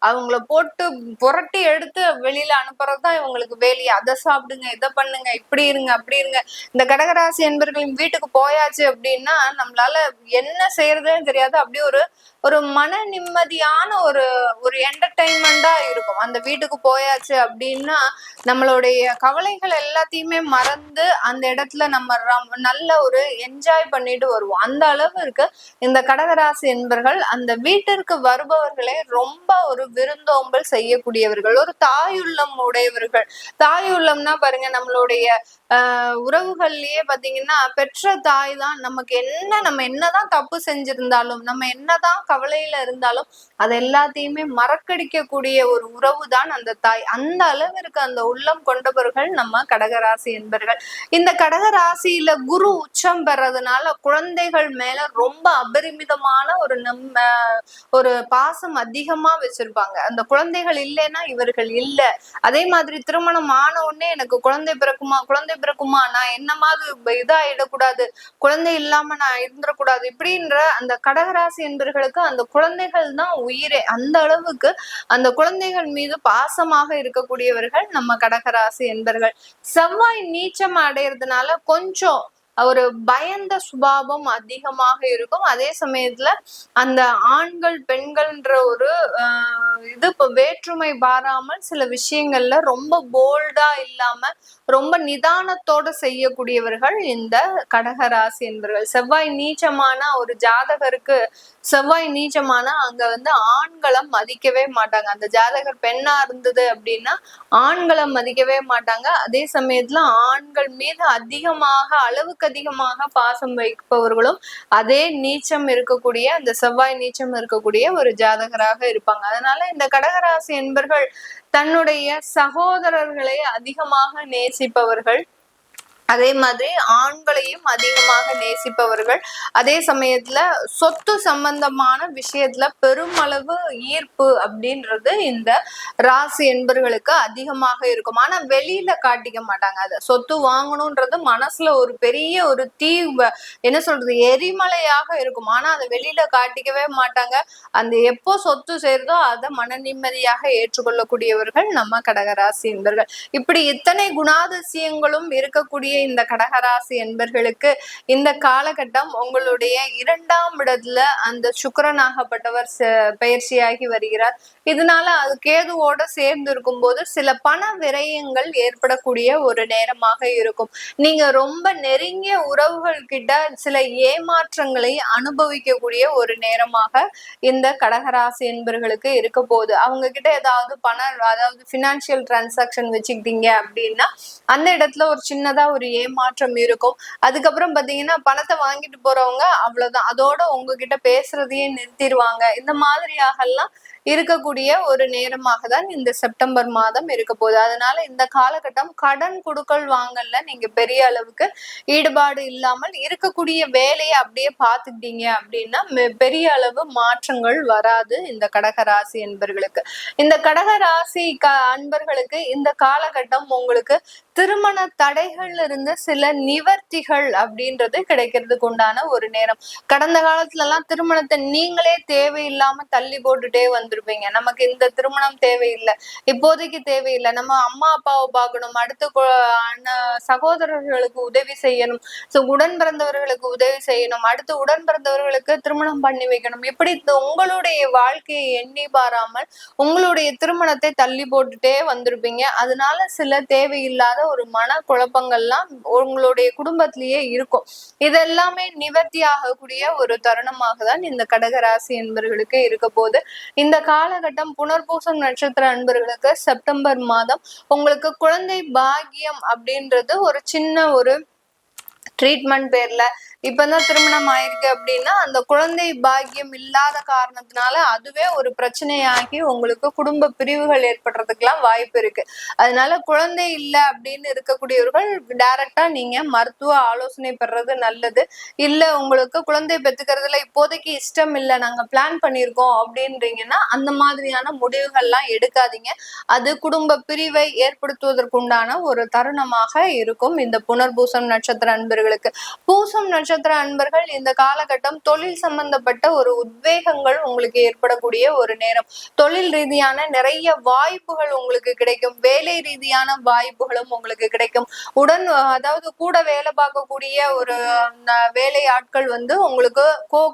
அவங்கள போட்டு புரட்டி எடுத்து வெளியில அனுப்புறதுதான் இவங்களுக்கு வேலையை. அதை சாப்பிடுங்க, இதை பண்ணுங்க, இப்படி இருங்க, அப்படி இருங்க. இந்த கடகராசி என்பர்களின் வீட்டுக்கு போயாச்சு அப்படின்னா நம்மளால என்ன செய்யறதுன்னு தெரியாது. அப்படியே ஒரு மன நிம்மதியான ஒரு என்டர்டைன்மெண்டா இருக்கும். அந்த வீட்டுக்கு போயாச்சு அப்படின்னா நம்மளுடைய கவலைகள் எல்லாத்தையுமே மறந்து அந்த இடத்துல நம்ம நல்ல ஒரு என்ஜாய் பண்ணிட்டு வருவோம். அந்த அளவு இருக்கு இந்த கடகராசி என்பர்கள். அந்த வீட்டிற்கு வருபவர்களே ரொம்ப ஒரு விருந்தோம்பல் செய்யக்கூடியவர்கள், ஒரு தாயுள்ளம் உடையவர்கள். தாயுள்ளம்னா பாருங்க, நம்மளுடைய உறவுகள்லயே பாத்தீங்கன்னா பெற்ற தாய் தான் நமக்கு நம்ம என்னதான் தப்பு செஞ்சிருந்தாலும், நம்ம என்னதான் கவலையில இருந்தாலும் அது எல்லாத்தையுமே மறக்கடிக்கக்கூடிய ஒரு உறவு தான் அந்த தாய். அந்த அளவிற்கு அந்த உள்ளம் கொண்டவர்கள் நம்ம கடகராசி என்பர்கள். இந்த கடகராசியில குரு உச்சம் பெறதுனால குழந்தைகள் மேல ரொம்ப அபரிமிதமான ஒரு பாசம் அதிகமா வச்சிருப்பாங்க. அந்த குழந்தைகள் இல்லைன்னா இவர்கள் இல்ல. அதே மாதிரி திருமணம் ஆன உடனே எனக்கு குழந்தை பிறக்குமா, நான் என்ன மாதிரி இதாயிடக்கூடாது, குழந்தை இல்லாம நான் இருந்துடக்கூடாது, இப்படின்ற அந்த கடகராசி என்பவர்களுக்கு அந்த குழந்தைகள் தான் உயிரே. அந்த அளவுக்கு அந்த குழந்தைகள் மீது பாசமாக இருக்கக்கூடியவர்கள் நம்ம கடகராசி என்பர்கள். செவ்வாய் நீச்சம் அடையிறதுனால கொஞ்சம் ஒரு பயந்த சுபாவம் அதிகமாக இருக்கும். அதே சமயத்துல அந்த ஆண்கள் பெண்கள்ன்ற ஒரு இது வேற்றுமை பாராமல் சில விஷயங்கள்ல ரொம்ப போல்டா இல்லாம ரொம்ப நிதானத்தோட செய்யக்கூடியவர்கள் இந்த கடகராசி என்பவர்கள். செவ்வாய் நீச்சமான ஒரு ஜாதகருக்கு செவ்வாய் நீச்சமான அங்க ஆண்களை மதிக்கவே மாட்டாங்க. அந்த ஜாதகர் பெண்ணா இருந்தது அப்படின்னா ஆண்களை மதிக்கவே மாட்டாங்க. அதே சமயத்துல ஆண்கள் மீது அதிகமாக அளவுக்கு அதிகமாக பாசம் வைப்பவர்களும் அதே நீச்சம் இருக்கக்கூடிய அந்த செவ்வாய் நீச்சம் இருக்கக்கூடிய ஒரு ஜாதகராக இருப்பாங்க. அதனால இந்த கடகராசி என்பர்கள் தன்னுடைய சகோதரர்களை அதிகமாக நேசிப்பவர்கள், அதே மாதிரி ஆண்களையும் அதிகமாக நேசிப்பவர்கள். அதே சமயத்துல சொத்து சம்பந்தமான விஷயத்துல பெருமளவு ஈர்ப்பு அப்படின்றது இந்த ராசி என்பர்களுக்கு அதிகமாக இருக்கும். ஆனா வெளியில காட்டிக்க மாட்டாங்க. அத சொத்து வாங்கணும்ன்றது மனசுல ஒரு பெரிய ஒரு என்ன சொல்றது எரிமலையாக இருக்கும். ஆனா அதை வெளியில காட்டிக்கவே மாட்டாங்க. அந்த எப்போ சொத்து சேருதோ அதை மன நிம்மதியாக ஏற்றுக்கொள்ளக்கூடியவர்கள் நம்ம கடகராசி என்பர்கள். இப்படி இத்தனை குணாதிசயங்களும் இருக்கக்கூடிய இந்த கடகராசி என்பர்களுக்கு இந்த காலகட்டம் உங்களுடைய 2ஆம் இடத்துல அந்த சுக்கிரனாகப்பட்டவர் பயிற்சியாகி வருகிறார். இதனால அது கேதுவோட சேர்ந்து இருக்கும் போது சில பண விரயங்கள் ஏற்படக்கூடிய ஒரு நேரமாக இருக்கும். நீங்க ரொம்ப நெருங்கிய உறவுகள் கிட்ட சில ஏமாற்றங்களை அனுபவிக்கக்கூடிய ஒரு நேரமாக இந்த கடகராசி என்பர்களுக்கு இருக்க போகுது. அவங்க கிட்ட ஏதாவது அதாவது பினான்சியல் டிரான்சாக்சன் வச்சுக்கிட்டீங்க அப்படின்னா அந்த இடத்துல ஒரு சின்னதா ஒரு ஏமாற்றம் இருக்கும். அதுக்கப்புறம் பாத்தீங்கன்னா பணத்தை வாங்கிட்டு போறவங்க அவ்வளவுதான், அதோட உங்ககிட்ட பேசுறதையே நிறுத்திடுவாங்க. இந்த மாதிரியாக எல்லாம் இருக்கக்கூடிய ஒரு நேரமாக தான் இந்த செப்டம்பர் மாதம் இருக்க போகுது. அதனால இந்த காலகட்டம் கடன் கொடுக்கல் வாங்கல நீங்க பெரிய அளவுக்கு ஈடுபாடு இல்லாமல் இருக்கக்கூடிய வேலையை அப்படியே பார்த்துக்கிட்டீங்க அப்படின்னா பெரிய அளவு மாற்றங்கள் வராது இந்த கடகராசி என்பர்களுக்கு. இந்த கடகராசி அன்பர்களுக்கு இந்த காலகட்டம் உங்களுக்கு திருமண தடைகள்ல இருந்து சில நிவர்த்திகள் அப்படின்றது கிடைக்கிறதுக்கு உண்டான ஒரு நேரம். கடந்த காலத்துல எல்லாம் திருமணத்தை நீங்களே தேவையில்லாம தள்ளி போட்டுட்டே வந்திருப்பீங்க. நமக்கு இந்த திருமணம் தேவையில்லை, இப்போதைக்கு தேவையில்லை, நம்ம அம்மா அப்பாவை பார்க்கணும், அடுத்து சகோதரர்களுக்கு உதவி செய்யணும், உடன் பிறந்தவர்களுக்கு உதவி செய்யணும், அடுத்து உடன் பிறந்தவர்களுக்கு திருமணம் பண்ணி வைக்கணும், இப்படி உங்களுடைய வாழ்க்கையை எண்ணி பாராமல் உங்களுடைய திருமணத்தை தள்ளி போட்டுட்டே வந்திருப்பீங்க. அதனால சில தேவையில்லாத ஒரு மன குழப்பங்கள்லாம் உங்களுடைய குடும்பத்திலேயே இருக்கும். இதெல்லாமே நிவர்த்தி ஆகக்கூடிய ஒரு தருணமாக தான் இந்த கடகராசி என்பவர்களுக்கு இருக்க போது. இந்த காலகட்டம் புனர்பூசம் நட்சத்திர அன்பர்களுக்கு செப்டம்பர் மாதம் உங்களுக்கு குழந்தை பாக்கியம் அப்படின்றது ஒரு சின்ன ஒரு ட்ரீட்மெண்ட் பேர்ல இப்பதான் திருமணம் ஆயிருக்கு அப்படின்னா அந்த குழந்தை பாக்கியம் இல்லாத காரணத்தினால அதுவே ஒரு பிரச்சனையாகி உங்களுக்கு குடும்ப பிரிவுகள் ஏற்படுறதுக்கெல்லாம் வாய்ப்பு இருக்கு. அதனால குழந்தை இல்லை அப்படின்னு இருக்கக்கூடியவர்கள் டைரக்டா நீங்க மருத்துவ ஆலோசனை பெறது நல்லது. இல்ல உங்களுக்கு குழந்தை பெற்றுக்கிறதுல இப்போதைக்கு இஷ்டம் இல்லை, நாங்க பிளான் பண்ணியிருக்கோம் அப்படின்றீங்கன்னா அந்த மாதிரியான முடிவுகள்லாம் எடுக்காதீங்க. அது குடும்ப பிரிவை ஏற்படுத்துவதற்குண்டான ஒரு தருணமாக இருக்கும் இந்த புனர்பூசம் நட்சத்திர அன்பர்களுக்கு. பூசம் நட்சத்திர அன்பர்கள் இந்த காலகட்டம் தொழில் சம்பந்தப்பட்ட ஒரு உத்வேகங்கள் உங்களுக்கு ஏற்படக்கூடிய ஒரு நேரம். தொழில் ரீதியான நிறைய வாய்ப்புகள் உங்களுக்கு கிடைக்கும். வேலை ரீதியான வாய்ப்புகளும் உங்களுக்கு கிடைக்கும். அதாவது கூட வேலை பார்க்கக்கூடிய ஒரு வேலை ஆட்கள் உங்களுக்கு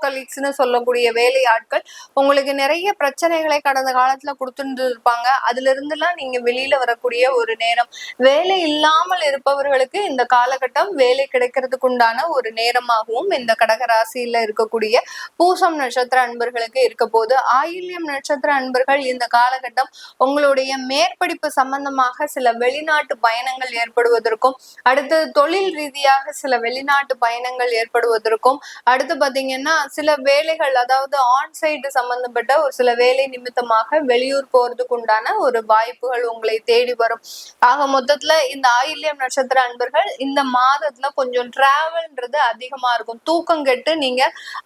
கலீக்ஸ்னு சொல்லக்கூடிய வேலை ஆட்கள் உங்களுக்கு நிறைய பிரச்சனைகளை கடந்த காலத்துல கொடுத்துட்டு இருப்பாங்க. அதுல இருந்துலாம் நீங்க வெளியில வரக்கூடிய ஒரு நேரம். வேலை இல்லாமல் இருப்பவர்களுக்கு இந்த காலகட்டம் வேலை கிடைக்க கிடைக்கிறதுக்கு உண்டான ஒரு நேரமாகவும் இந்த கடகராசியில இருக்கக்கூடிய பூசம் நட்சத்திர அன்பர்களுக்கு இருக்க போது. ஆயில்யம் நட்சத்திர அன்பர்கள் இந்த காலகட்டம் உங்களுடைய மேற்படிப்பு சம்பந்தமாக சில வெளிநாட்டு பயணங்கள் ஏற்படுவதற்கும், அடுத்து தொழில் ரீதியாக சில வெளிநாட்டு பயணங்கள் ஏற்படுவதற்கும், அடுத்து பாத்தீங்கன்னா சில வேலைகள், அதாவது ஆன்சைட் சம்பந்தப்பட்ட ஒரு சில வேலை நிமித்தமாக வெளியூர் போறதுக்கு உண்டான ஒரு வாய்ப்புகள் உங்களை தேடி வரும். ஆக மொத்தத்துல இந்த ஆயில்யம் நட்சத்திர அன்பர்கள் இந்த மாதத்துல கொஞ்சம் டிராவல்ன்றது அதிகமா இருக்கும். தூக்கம் கெட்டு நீங்க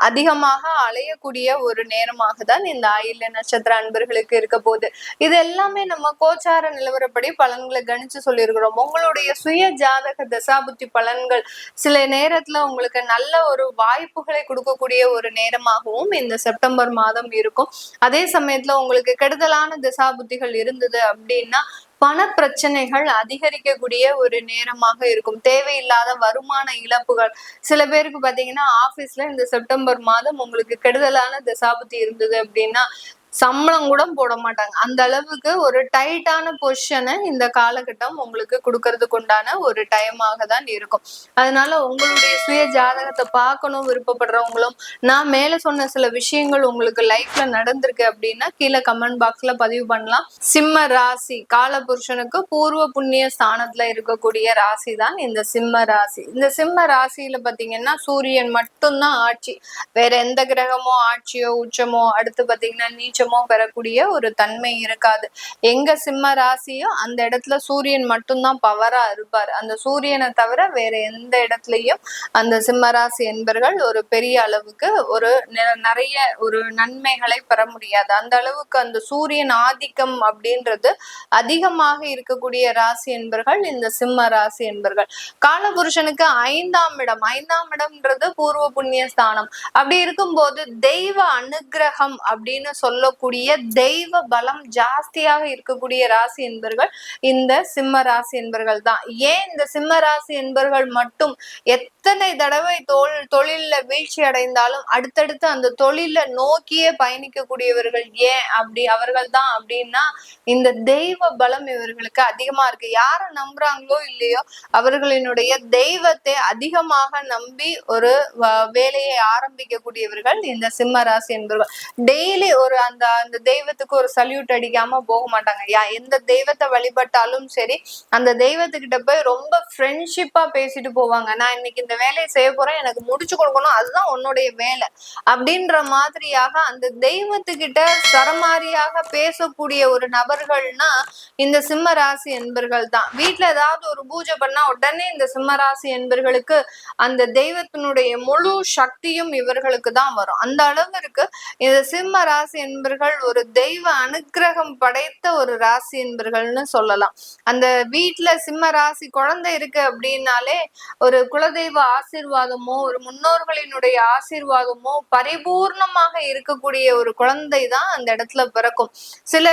அதிகமாக அலையக்கூடிய ஒரு நேரமாக தான் இந்த ஆயில்ய நட்சத்திர அன்பர்களுக்கு இருக்க போகுது. இது எல்லாமே நம்ம கோச்சார நிலவரப்படி பலன்களை கணிச்சு சொல்லியிருக்கிறோம். உங்களுடைய சுய ஜாதக தசாபுத்தி பலன்கள் சில நேரத்துல உங்களுக்கு நல்ல ஒரு வாய்ப்புகளை கொடுக்கக்கூடிய ஒரு நேரமாகவும் இந்த செப்டம்பர் மாதம் இருக்கும். அதே சமயத்துல உங்களுக்கு கெடுதலான தசாபுத்திகள் இருந்தது அப்படின்னா பண பிரச்சனைகள் அதிகரிக்கக்கூடிய ஒரு நேரமாக இருக்கும். தேவையில்லாத வருமான இழப்புகள், சில பேருக்கு பாத்தீங்கன்னா ஆபீஸ்ல இந்த செப்டம்பர் மாதம் உங்களுக்கு கெடுதலான தசாபுத்தி இருந்தது அப்படின்னா சம்பளம் கூட போட மாட்டாங்க. அந்த அளவுக்கு ஒரு டைட்டான பொசிஷனை இந்த காலகட்டம் உங்களுக்கு கொடுக்கறதுக்கு உண்டான ஒரு டைமாக தான் இருக்கும். அதனால உங்களுடைய சுய ஜாதகத்தை பார்க்கணும் விருப்பப்படுறவங்களும், நான் மேல சொன்ன சில விஷயங்கள் உங்களுக்கு லைஃப்ல நடந்திருக்கு அப்படின்னா கீழே கமெண்ட் பாக்ஸ்ல பதிவு பண்ணலாம். சிம்ம ராசி காலபுருஷனுக்கு பூர்வ புண்ணிய ஸ்தானத்துல இருக்கக்கூடிய ராசி தான் இந்த சிம்ம ராசி. இந்த சிம்ம ராசியில பாத்தீங்கன்னா சூரியன் மட்டும்தான் ஆட்சி, வேற எந்த கிரகமோ ஆட்சியோ உச்சமோ அடுத்து பாத்தீங்கன்னா நீச்ச பெறக்கூடிய ஒரு தன்மை இருக்காது. எங்க சிம்ம ராசியோ அந்த இடத்துல சூரியன் மட்டும்தான் பவரா இருப்பார். அந்த சூரியனை தவிர வேற எந்த இடத்துலயும் அந்த சிம்ம ராசி என்பர்கள் ஒரு பெரிய அளவுக்கு ஒரு நிறைய ஒரு நன்மைகளை பெற முடியாது. அந்த அளவுக்கு அந்த சூரியன் ஆதிக்கம் அப்படின்றது அதிகமாக இருக்கக்கூடிய ராசி என்பர்கள் இந்த சிம்ம ராசி என்பர்கள். காலபுருஷனுக்கு ஐந்தாம் இடம்ன்றது பூர்வ புண்ணிய ஸ்தானம். அப்படி இருக்கும்போது தெய்வ அனுகிரகம் அப்படின்னு சொல்லக்கூடிய தெய்வ பலம் ஜாஸ்தியாக இருக்கக்கூடிய ராசி என்பர்கள் இந்த சிம்ம ராசி என்பர்கள் தான். ஏன் இந்த சிம்ம ராசி என்பர்கள் மட்டும் எத்தனை தடவை தொழில்ல வீழ்ச்சி அடைந்தாலும் அடுத்தடுத்து அந்த தொழில நோக்கியே பயணிக்கக்கூடியவர்கள் ஏன் அவர்கள் தான் அப்படின்னா இந்த தெய்வ பலம் இவர்களுக்கு அதிகமா இருக்கு. யார நம்புறாங்களோ இல்லையோ அவர்களினுடைய தெய்வத்தை அதிகமாக நம்பி ஒரு வேலையை ஆரம்பிக்கக்கூடியவர்கள் இந்த சிம்ம ராசி என்பவர்கள். டெய்லி ஒரு அந்த தெய்வத்துக்கு ஒரு சல்யூட் அடிக்காம போக மாட்டாங்க. எந்த தெய்வத்தை வழிபட்டாலும் சரி அந்த தெய்வத்துக்கிட்ட போய் ரொம்ப ஃப்ரெண்ட்ஷிப்பா பேசிட்டு போவாங்க. நான் இன்னைக்கு இந்த வேலையை செய்ய போறேன், எனக்கு முடிச்சு கொடுக்கணும், அதுதான் உன்னுடைய வேலை அப்படின்ற மாதிரியாக அந்த தெய்வத்துக்கிட்ட சரமாரியாக பேசக்கூடிய ஒரு நபர்கள்னா இந்த சிம்ம ராசி என்பர்கள் தான். வீட்டுல ஏதாவது ஒரு பூஜை பண்ணா உடனே இந்த சிம்ம ராசி என்பர்களுக்கு அந்த தெய்வத்தினுடைய முழு சக்தியும் இவர்களுக்கு தான் வரும். அந்த அளவிற்கு இந்த சிம்ம ராசி என்பர்கள் ஒரு தெய்வ அனுகிரகம் படைத்த ஒரு ராசி என்பர்கள்னு சொல்லலாம். அந்த வீட்டுல சிம்ம ராசி குழந்தை இருக்கு அப்படின்னாலே ஒரு குலதெய்வ ஆசீர்வாதமோ ஒரு முன்னோர்களினுடைய ஆசீர்வாதமோ பரிபூர்ணமாக இருக்கக்கூடிய ஒரு குழந்தை தான் அந்த இடத்துல பிறக்கும். சில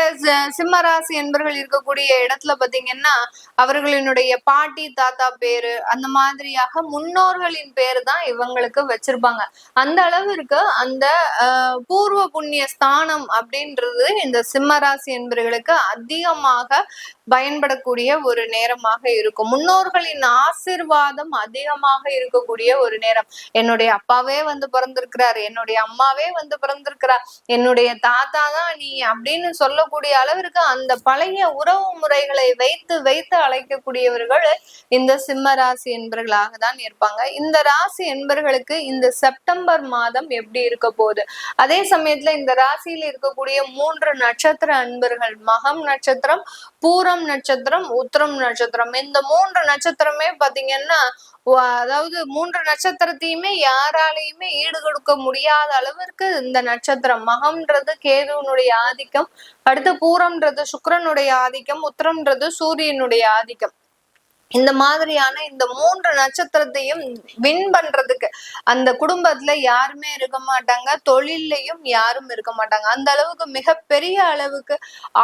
சிம்ம ராசி என்பர்கள் இருக்கக்கூடிய இடத்துல பாத்தீங்கன்னா அவர்களினுடைய பாட்டி தாத்தா பேரு அந்த மாதிரியாக முன்னோர்களின் பேரு தான் இவங்களுக்கு வச்சிருப்பாங்க. அந்த அளவிற்கு அந்த பூர்வ புண்ணிய ஸ்தானம் அப்படின்றது இந்த சிம்ம ராசி என்பவர்களுக்கு அதிகமாக பயன்படக்கூடிய ஒரு நேரமாக இருக்கும். முன்னோர்களின் ஆசீர்வாதம் அதிகமாக இருக்கக்கூடிய ஒரு நேரம். என்னுடைய அப்பாவே வந்து பிறந்திருக்கிறார், என்னுடைய அம்மாவே வந்து பிறந்திருக்கிறார், என்னுடைய தாத்தா தான் நீ அப்படின்னு சொல்லக்கூடிய அளவிற்கு அந்த பழைய உறவு முறைகளை வைத்து வைத்து அழைக்கக்கூடியவர்கள் இந்த சிம்ம ராசி என்பர்களாக தான் இருப்பாங்க. இந்த ராசி என்பர்களுக்கு இந்த செப்டம்பர் மாதம் எப்படி இருக்க போகுது, அதே சமயத்துல இந்த ராசியில இருக்கக்கூடிய 3 நட்சத்திர அன்பர்கள் மகம் நட்சத்திரம், பூரம் நட்சத்திரம், உத்திரம் நட்சத்திரம், இந்த 3 நட்சத்திரமே பாத்தீங்கன்னா அதாவது 3 நட்சத்திரத்தையுமே யாராலையுமே ஈடு கொடுக்க முடியாத அளவிற்கு இந்த நட்சத்திரம். மகம்ன்றது கேதுவனுடைய ஆதிக்கம், அடுத்து பூரம்ன்றது சுக்கிரனுடைய ஆதிக்கம், உத்திரம்ன்றது சூரியனுடைய ஆதிக்கம். இந்த மாதிரியான இந்த 3 நட்சத்திரத்தையும் வின் பண்றதுக்கு அந்த குடும்பத்துல யாருமே இருக்க மாட்டாங்க, தொழிலையும் யாரும் இருக்க மாட்டாங்க. அந்த அளவுக்கு மிகப்பெரிய அளவுக்கு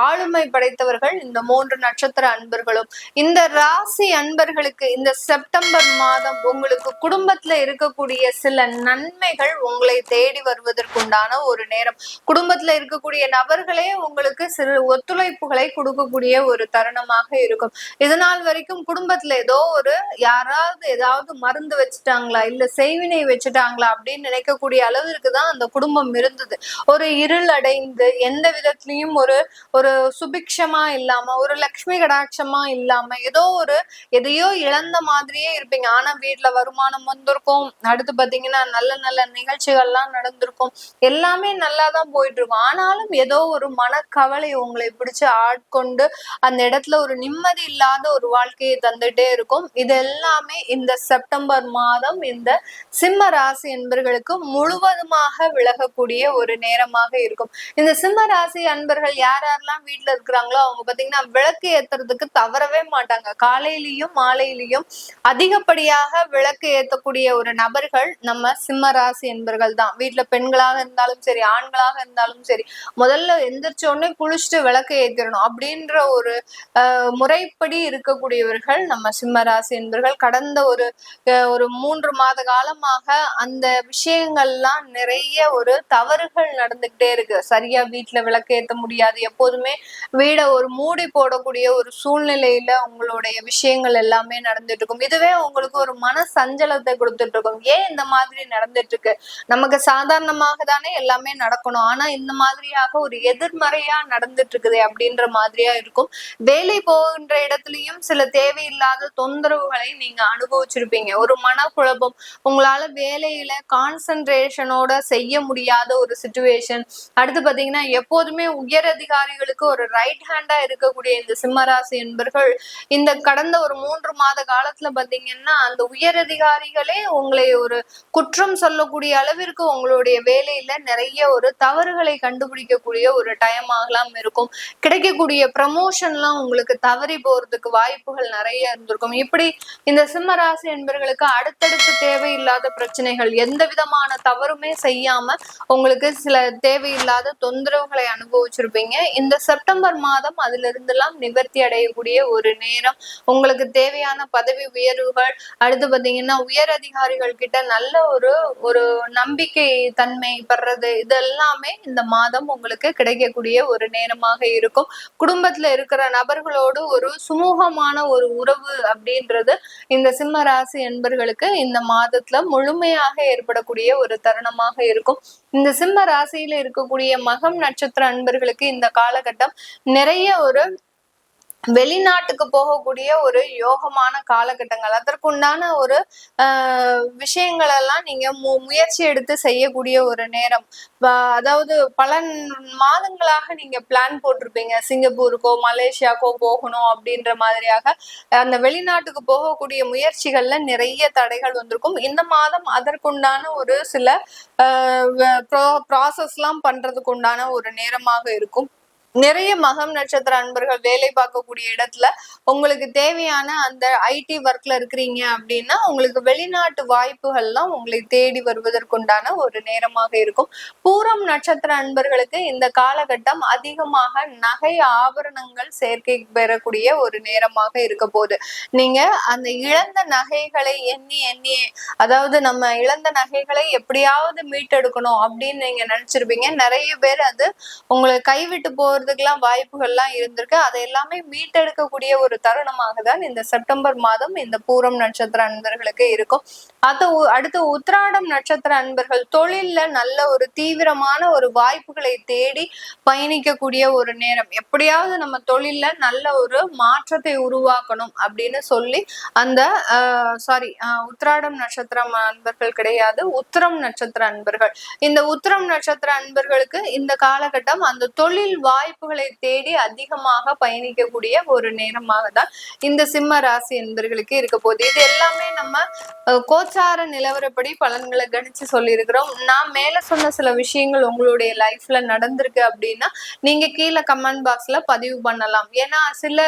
ஆளுமை படைத்தவர்கள் இந்த 3 நட்சத்திர அன்பர்களும். இந்த ராசி அன்பர்களுக்கு இந்த செப்டம்பர் மாதம் உங்களுக்கு குடும்பத்துல இருக்கக்கூடிய சில நன்மைகள் உங்களை தேடி வருவதற்குண்டான ஒரு நேரம். குடும்பத்துல இருக்கக்கூடிய நபர்களே உங்களுக்கு சிறு ஒத்துழைப்புகளை கொடுக்கக்கூடிய ஒரு தருணமாக இருக்கும். இதனால் வரைக்கும் குடும்ப குடும்பத்துல ஏதோ ஒரு யாராவது ஏதாவது மருந்து வச்சுட்டாங்களா இல்ல செய்வினை வச்சுட்டாங்களா அப்படின்னு நினைக்கக்கூடிய அளவிற்கு தான் அந்த குடும்பம் இருந்தது. ஒரு இருள் அடைந்து எந்த விதத்திலையும் ஒரு ஒரு சுபிக்ஷமா இல்லாம ஒரு லக்ஷ்மி கடாட்சமா இல்லாம ஏதோ ஒரு எதையோ இழந்த மாதிரியே இருப்பீங்க. ஆனா வீட்டுல வருமானம் வந்திருக்கும், அடுத்து பாத்தீங்கன்னா நல்ல நல்ல நிகழ்ச்சிகள்லாம் நடந்திருக்கும், எல்லாமே நல்லாதான் போயிட்டு இருக்கும். ஆனாலும் ஏதோ ஒரு மனக்கவலை உங்களை பிடிச்சு ஆட்கொண்டு அந்த இடத்துல ஒரு நிம்மதி இல்லாத ஒரு வாழ்க்கையை தந்துட்டே இருக்கும். இது எல்லாமே இந்த செப்டம்பர் மாதம் இந்த சிம்ம ராசி என்பர்களுக்கு முழுவதுமாக விலகக்கூடிய ஒரு நேரமாக இருக்கும். இந்த சிம்ம ராசி அன்பர்கள் யாரெல்லாம் வீட்டுல இருக்கிறாங்களோ அவங்க பாத்தீங்கன்னா விளக்கு ஏத்துறதுக்கு தவறவே மாட்டாங்க. காலையிலயும் மாலையிலயும் அதிகப்படியாக விளக்கு ஏத்தக்கூடிய ஒரு நபர்கள் நம்ம சிம்ம ராசி என்பர்கள் தான். வீட்டுல பெண்களாக இருந்தாலும் சரி, ஆண்களாக இருந்தாலும் சரி, முதல்ல எந்திரிச்ச உடனே குளிச்சுட்டு விளக்கு ஏத்திரணும் அப்படின்ற ஒரு முறைப்படி இருக்கக்கூடியவர்கள் நம்ம சிம்ம ராசி என்பர்கள். கடந்த ஒரு 3 மாத காலமாக அந்த விஷயங்கள்லாம் நிறைய ஒரு தவறுகள் நடந்துகிட்டே இருக்கு. சரியா வீட்டுல விளக்கு ஏத்த முடியாது, எப்போதுமே வீட ஒரு மூடி போடக்கூடிய ஒரு சூழ்நிலையில உங்களுடைய விஷயங்கள் எல்லாமே நடந்துட்டு இருக்கும். இதுவே உங்களுக்கு ஒரு மன சஞ்சலத்தை கொடுத்துட்டு இருக்கும். ஏன் இந்த மாதிரி நடந்துட்டு இருக்கு, நமக்கு சாதாரணமாக தானே எல்லாமே நடக்கணும், ஆனா இந்த மாதிரியாக ஒரு எதிர்மறையா நடந்துட்டு இருக்குது அப்படின்ற மாதிரியா இருக்கும். வேலை போகின்ற இடத்துலயும் சில தேவையில்லாத தொந்தரவுகளை நீங்க அனுபவிச்சிருப்பீங்க. ஒரு மனக்குழப்பம், உங்களால வேலையில கான்சென்ட்ரேஷனோட செய்ய முடியாத ஒரு சிச்சுவேஷன். அடுத்து பாத்தீங்கன்னா எப்போதுமே உயர் அதிகாரிகளுக்கு ஒரு ரைட் ஹேண்டா இருக்கக்கூடிய இந்த சிம்மராசி என்பர்கள் இந்த கடந்த ஒரு 3 மாத காலத்துல பாத்தீங்கன்னா அந்த உயர் அதிகாரிகளே உங்களை ஒரு குற்றம் சொல்லக்கூடிய அளவிற்கு உங்களுடைய வேலையில நிறைய ஒரு தவறுகளை கண்டுபிடிக்கக்கூடிய ஒரு டைம் ஆகலாம் இருக்கும். கிடைக்கக்கூடிய ப்ரமோஷன்லாம் உங்களுக்கு தவறி போறதுக்கு வாய்ப்புகள் நிறைய இருந்திருக்கும். இப்படி இந்த சிம்ம ராசி என்பர்களுக்கு அடுத்தடுத்து தேவையில்லாத பிரச்சனைகள், எந்த விதமான தவறுமே செய்யாம உங்களுக்கு சில தேவையில்லாத தொந்தரவுகளை அனுபவிச்சிருப்பீங்க. இந்த செப்டம்பர் மாதம் அதுல இருந்தெல்லாம் நிவர்த்தி அடையக்கூடிய ஒரு நேரம். உங்களுக்கு தேவையான பதவி உயர்வுகள், அடுத்து பாத்தீங்கன்னா உயர் அதிகாரிகள் கிட்ட நல்ல ஒரு ஒரு நம்பிக்கை தன்மை பெறது, இதெல்லாமே இந்த மாதம் உங்களுக்கு கிடைக்கக்கூடிய ஒரு நேரமாக இருக்கும். குடும்பத்துல இருக்கிற நபர்களோடு ஒரு சுமூகமான ஒரு உறவு அப்படின்றது இந்த சிம்ம ராசி என்பர்களுக்கு இந்த மாதத்துல முழுமையாக ஏற்படக்கூடிய ஒரு தருணமாக இருக்கும். இந்த சிம்ம ராசியில இருக்கக்கூடிய மகம் நட்சத்திர அன்பர்களுக்கு இந்த காலகட்டம் நிறைய ஒரு வெளிநாட்டுக்கு போகக்கூடிய ஒரு யோகமான காலகட்டங்கள், அதற்குண்டான ஒரு விஷயங்கள் எல்லாம் நீங்க முயற்சி எடுத்து செய்யக்கூடிய ஒரு நேரம். அதாவது பல மாதங்களாக நீங்க பிளான் போட்டிருப்பீங்க, சிங்கப்பூருக்கோ மலேசியாக்கோ போகணும் அப்படின்ற மாதிரியாக. அந்த வெளிநாட்டுக்கு போகக்கூடிய முயற்சிகள்ல நிறைய தடைகள் வந்திருக்கும். இந்த மாதம் அதற்குண்டான ஒரு சில ப்ராசஸ் எல்லாம் பண்றதுக்கு உண்டான ஒரு நேரமாக இருக்கும். நிறைய மகம் நட்சத்திர அன்பர்கள் வேலை பார்க்கக்கூடிய இடத்துல உங்களுக்கு தேவையான அந்த ஐடி ஒர்க்ல இருக்கிறீங்க அப்படின்னா உங்களுக்கு வெளிநாட்டு வாய்ப்புகள்லாம் உங்களை தேடி வருவதற்குண்டான ஒரு நேரமாக இருக்கும். பூரம் நட்சத்திர அன்பர்களுக்கு இந்த காலகட்டம் அதிகமாக நகை ஆபரணங்கள் சேர்க்கை பெறக்கூடிய ஒரு நேரமாக இருக்க போகுது. நீங்க அந்த இழந்த நகைகளை எண்ணி எண்ணி, அதாவது நம்ம இழந்த நகைகளை எப்படியாவது மீட்டெடுக்கணும் அப்படின்னு நீங்க நினைச்சிருப்பீங்க. நிறைய பேர் அது உங்களை கைவிட்டு போறது வாய்ப்புகள்லாம் இருந்திருக்கு. அதை எல்லாமே மீட்டெடுக்கக்கூடிய ஒரு தருணமாக தான் இந்த செப்டம்பர் மாதம் இந்த பூரம் நட்சத்திர அன்பர்களுக்கு இருக்கும். அடுத்து உத்திராடம் நட்சத்திர அன்பர்கள் தொழில்ல நல்ல ஒரு தீவிரமான ஒரு வாய்ப்புகளை தேடி பயணிக்கக்கூடிய ஒரு நேரம். எப்படியாவது நம்ம தொழில்ல நல்ல ஒரு மாற்றத்தை உருவாக்கணும் அப்படின்னு சொல்லி அந்த உத்திராடம் நட்சத்திரம் அன்பர்கள் கிடையாது, உத்திரம் நட்சத்திர அன்பர்கள். இந்த உத்திரம் நட்சத்திர அன்பர்களுக்கு இந்த காலகட்டம் அந்த தொழில் வாய்ப்புகளை தேடி அதிகமாக பயணிக்கக்கூடிய ஒரு நேரமாக தான் இந்த சிம்ம ராசி என்பர்களுக்கு இருக்க போகுது. இது எல்லாமே நம்ம கோச்சார நிலவரப்படி பலன்களை கணிச்சு சொல்லி இருக்கிறோம். நான் மேல சொன்ன சில விஷயங்கள் உங்களுடைய லைஃப்ல நடந்திருக்கு அப்படின்னா நீங்க கீழே கமெண்ட் பாக்ஸ்ல பதிவு பண்ணலாம். ஏன்னா சில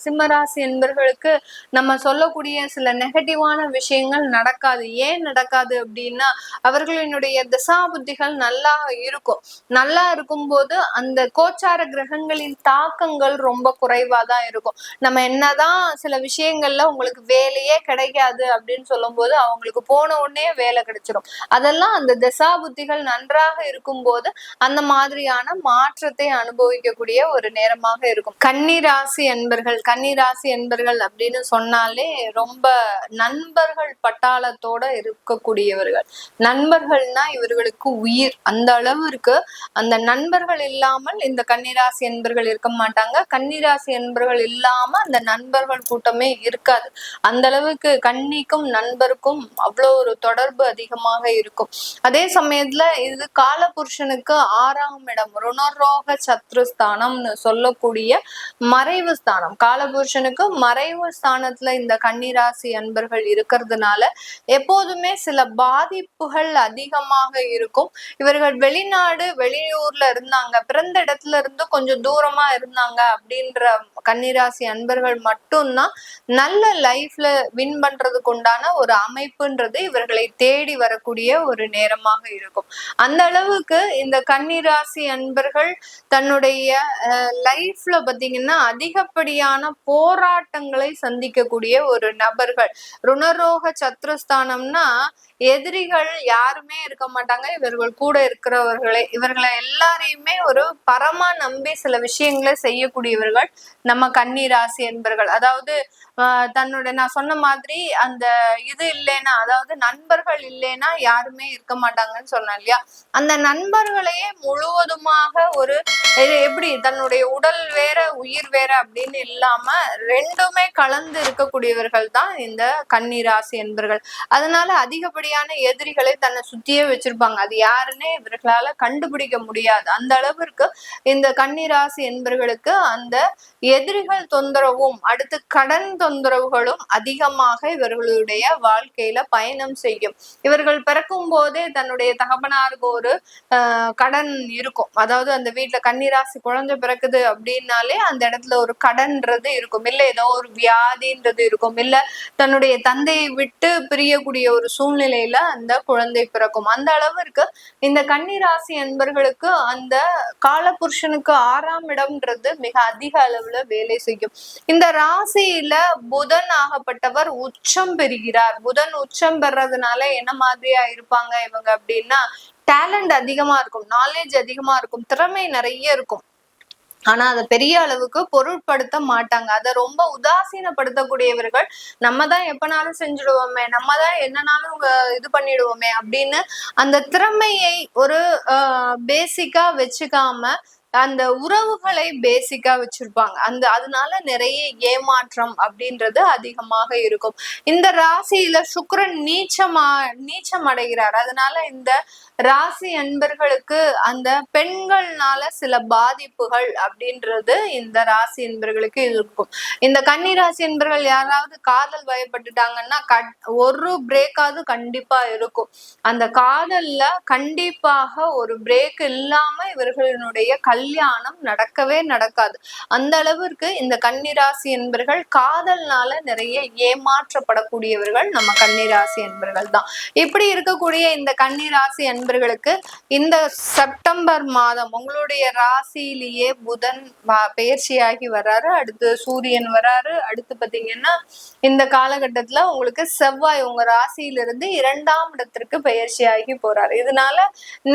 சிம்மராசி என்பர்களுக்கு நம்ம சொல்லக்கூடிய சில நெகட்டிவான விஷயங்கள் நடக்காது. ஏன் நடக்காது அப்படின்னா அவர்களினுடைய தசா புத்திகள் நல்லா இருக்கும். நல்லா இருக்கும்போது அந்த கோச்சார கோச்சார கிரகங்களின் தாக்கங்கள் ரொம்ப குறைவா தான் இருக்கும். நம்ம என்னதான் சில விஷயங்கள்ல உங்களுக்கு வேலையே கிடைக்காது அப்படின்னு சொல்லும் போது அவங்களுக்கு போன உடனே வேலை கிடைச்சிடும். அதெல்லாம் அந்த தசா புத்திகள் நன்றாக இருக்கும் போது அந்த மாதிரியான மாற்றத்தை அனுபவிக்கக்கூடிய ஒரு நேரமாக இருக்கும். கன்னிராசி என்பர்கள் அப்படின்னு சொன்னாலே ரொம்ப நண்பர்கள் பட்டாளத்தோட இருக்கக்கூடியவர்கள். நண்பர்கள்னா இவர்களுக்கு உயிர். அந்த அளவிற்கு அந்த நண்பர்கள் இல்லாமல் இந்த கன்னிராசி என்பர்கள் இருக்க மாட்டாங்க. கன்னிராசி என்பர்கள் இல்லாம அந்த நண்பர்கள் கூட்டமே இருக்காது. அந்த அளவுக்கு கன்னிக்கும் நண்பருக்கும் அவ்வளோ ஒரு தொடர்பு அதிகமாக இருக்கும். அதே சமயத்துல இது காலபுருஷனுக்கு 6ஆம் இடம், ருணரோக சத்ருஸ்தானம்னு சொல்லக்கூடிய மறைவு ஸ்தானம். காலபுருஷனுக்கு மறைவு ஸ்தானத்துல இந்த கன்னிராசி அன்பர்கள் இருக்கிறதுனால எப்போதுமே சில பாதிப்புகள் அதிகமாக இருக்கும். இவர்கள் வெளிநாடு வெளியூர்ல இருந்தாங்க, பிறந்த இடத்துல இருந்து கொஞ்சம் தூரமா இருந்தாங்க அப்படின்ற கன்னிராசி அன்பர்கள் மட்டும்தான் நல்ல லைஃப்ல வின் பண்றதுக்கு உண்டான ஒரு அமைப்புன்றது இவர்களை தேடி வரக்கூடிய ஒரு நேரமாக இருக்கும். அந்த அளவுக்கு இந்த கன்னிராசி அன்பர்கள் தன்னுடைய லைஃப்ல பாத்தீங்கன்னா அதிகப்படியான போராட்டங்களை சந்திக்கக்கூடிய ஒரு நபர்கள். ருணரோக சத்ருஸ்தானம்னா எதிரிகள் யாருமே இருக்க மாட்டாங்க, இவர்கள் கூட இவர்களை எல்லாரையுமே ஒரு பரமா நம்பி சில விஷயங்களை செய்யக்கூடியவர்கள் நம்ம கன்னிராசி என்பர்கள். அதாவது நான் சொன்ன மாதிரி அந்த இது இல்லைன்னா, அதாவது நண்பர்கள் இல்லைன்னா யாருமே இருக்க மாட்டாங்கன்னு சொன்னேன் இல்லையா, அந்த நண்பர்களையே முழுவதுமாக ஒரு எப்படி தன்னுடைய உடல் வேற உயிர் வேற அப்படின்னு இல்லாம ரெண்டுமே கலந்து இருக்கக்கூடியவர்கள் தான் இந்த கன்னிராசி என்பர்கள். அதனால அதிகப்படியான எதிரிகளை தன்னை சுத்தியே வச்சிருப்பாங்க. அது யாருன்னே இவர்களால கண்டுபிடிக்க முடியாது. அந்த அளவிற்கு இந்த கன்னிராசி என்பர்களுக்கு அந்த எதிரிகள் தொந்தரவும் அடுத்து கடன் தொந்தரவுகளும் அதிகமாக இவர்களுடைய வாழ்க்கையில பயணம் செய்யும். இவர்கள் பிறக்கும் போதே தன்னுடைய தகப்பனாருக்கு ஒரு கடன் இருக்கும். அதாவது அந்த வீட்டுல கன்னிராசி குழந்தை பிறக்குது அப்படின்னாலே அந்த இடத்துல ஒரு கடன்றது இருக்கும், இல்ல ஏதோ ஒரு வியாதின்றது இருக்கும், இல்ல தன்னுடைய தந்தையை விட்டு பிரியக்கூடிய ஒரு சூழ்நிலையில அந்த குழந்தை பிறக்கும். அந்த அளவிற்கு இந்த கன்னிராசி என்பர்களுக்கு அந்த காலபுருஷனுக்கு 6ஆம் இடம்ன்றது மிக அதிக அளவுல வேலை செய்யும். இந்த ராசியில புதன் ஆகப்பட்டவர் உச்சம் பெறுகிறார். புதன் உச்சம் பெறதுனால என்ன மாதிரியா இருப்பாங்க இவங்க அப்படின்னா, டேலண்ட் அதிகமா இருக்கும், நாலேஜ் அதிகமா இருக்கும், திறமை நிறைய இருக்கும். ஆனா அதை பெரிய அளவுக்கு பொருட்படுத்த மாட்டாங்க. அதை ரொம்ப உதாசீனப்படுத்தக்கூடியவர்கள். நம்ம தான் எப்பனாலும் செஞ்சுடுவோமே, நம்ம தான் என்னன்னாலும் இது பண்ணிடுவோமே அப்படின்னு அந்த திறமையை ஒரு பேசிக்கா வச்சுக்காம அந்த உறவுகளை பேசிக்கா வச்சிருப்பாங்க. அதனால நிறைய ஏமாற்றம் அப்படின்றது அதிகமாக இருக்கும். இந்த ராசியில சுக்கிரன் நீச்சம் அடைகிறார். அதனால இந்த ராசி அன்பர்களுக்கு அந்த பெண்கள்னால சில பாதிப்புகள் அப்படின்றது இந்த ராசி என்பர்களுக்கு இருக்கும். இந்த கன்னி ராசி என்பர்கள் யாராவது காதல் வயப்பட்டுட்டாங்கன்னா ஒரு பிரேக்காவது கண்டிப்பா இருக்கும். அந்த காதல்ல கண்டிப்பாக ஒரு பிரேக் இல்லாம இவர்களுடைய கல்யாணம் நடக்கவே நடக்காது. அந்த அளவிற்கு இந்த கன்னிராசி என்பர்கள் காதல்னால நிறைய ஏமாற்றப்படக்கூடியவர்கள் நம்ம கன்னிராசி என்பர்கள் தான். இப்படி இருக்கக்கூடிய இந்த கன்னிராசி என்பர்களுக்கு இந்த செப்டம்பர் மாதம் உங்களுடைய ராசியிலேயே புதன் பெயர்ச்சியாகி வர்றாரு, அடுத்து சூரியன் வராரு, அடுத்து பாத்தீங்கன்னா இந்த காலகட்டத்துல உங்களுக்கு செவ்வாய் உங்க ராசியிலிருந்து 2ஆம் இடத்திற்கு பெயர்ச்சியாகி போறாரு. இதனால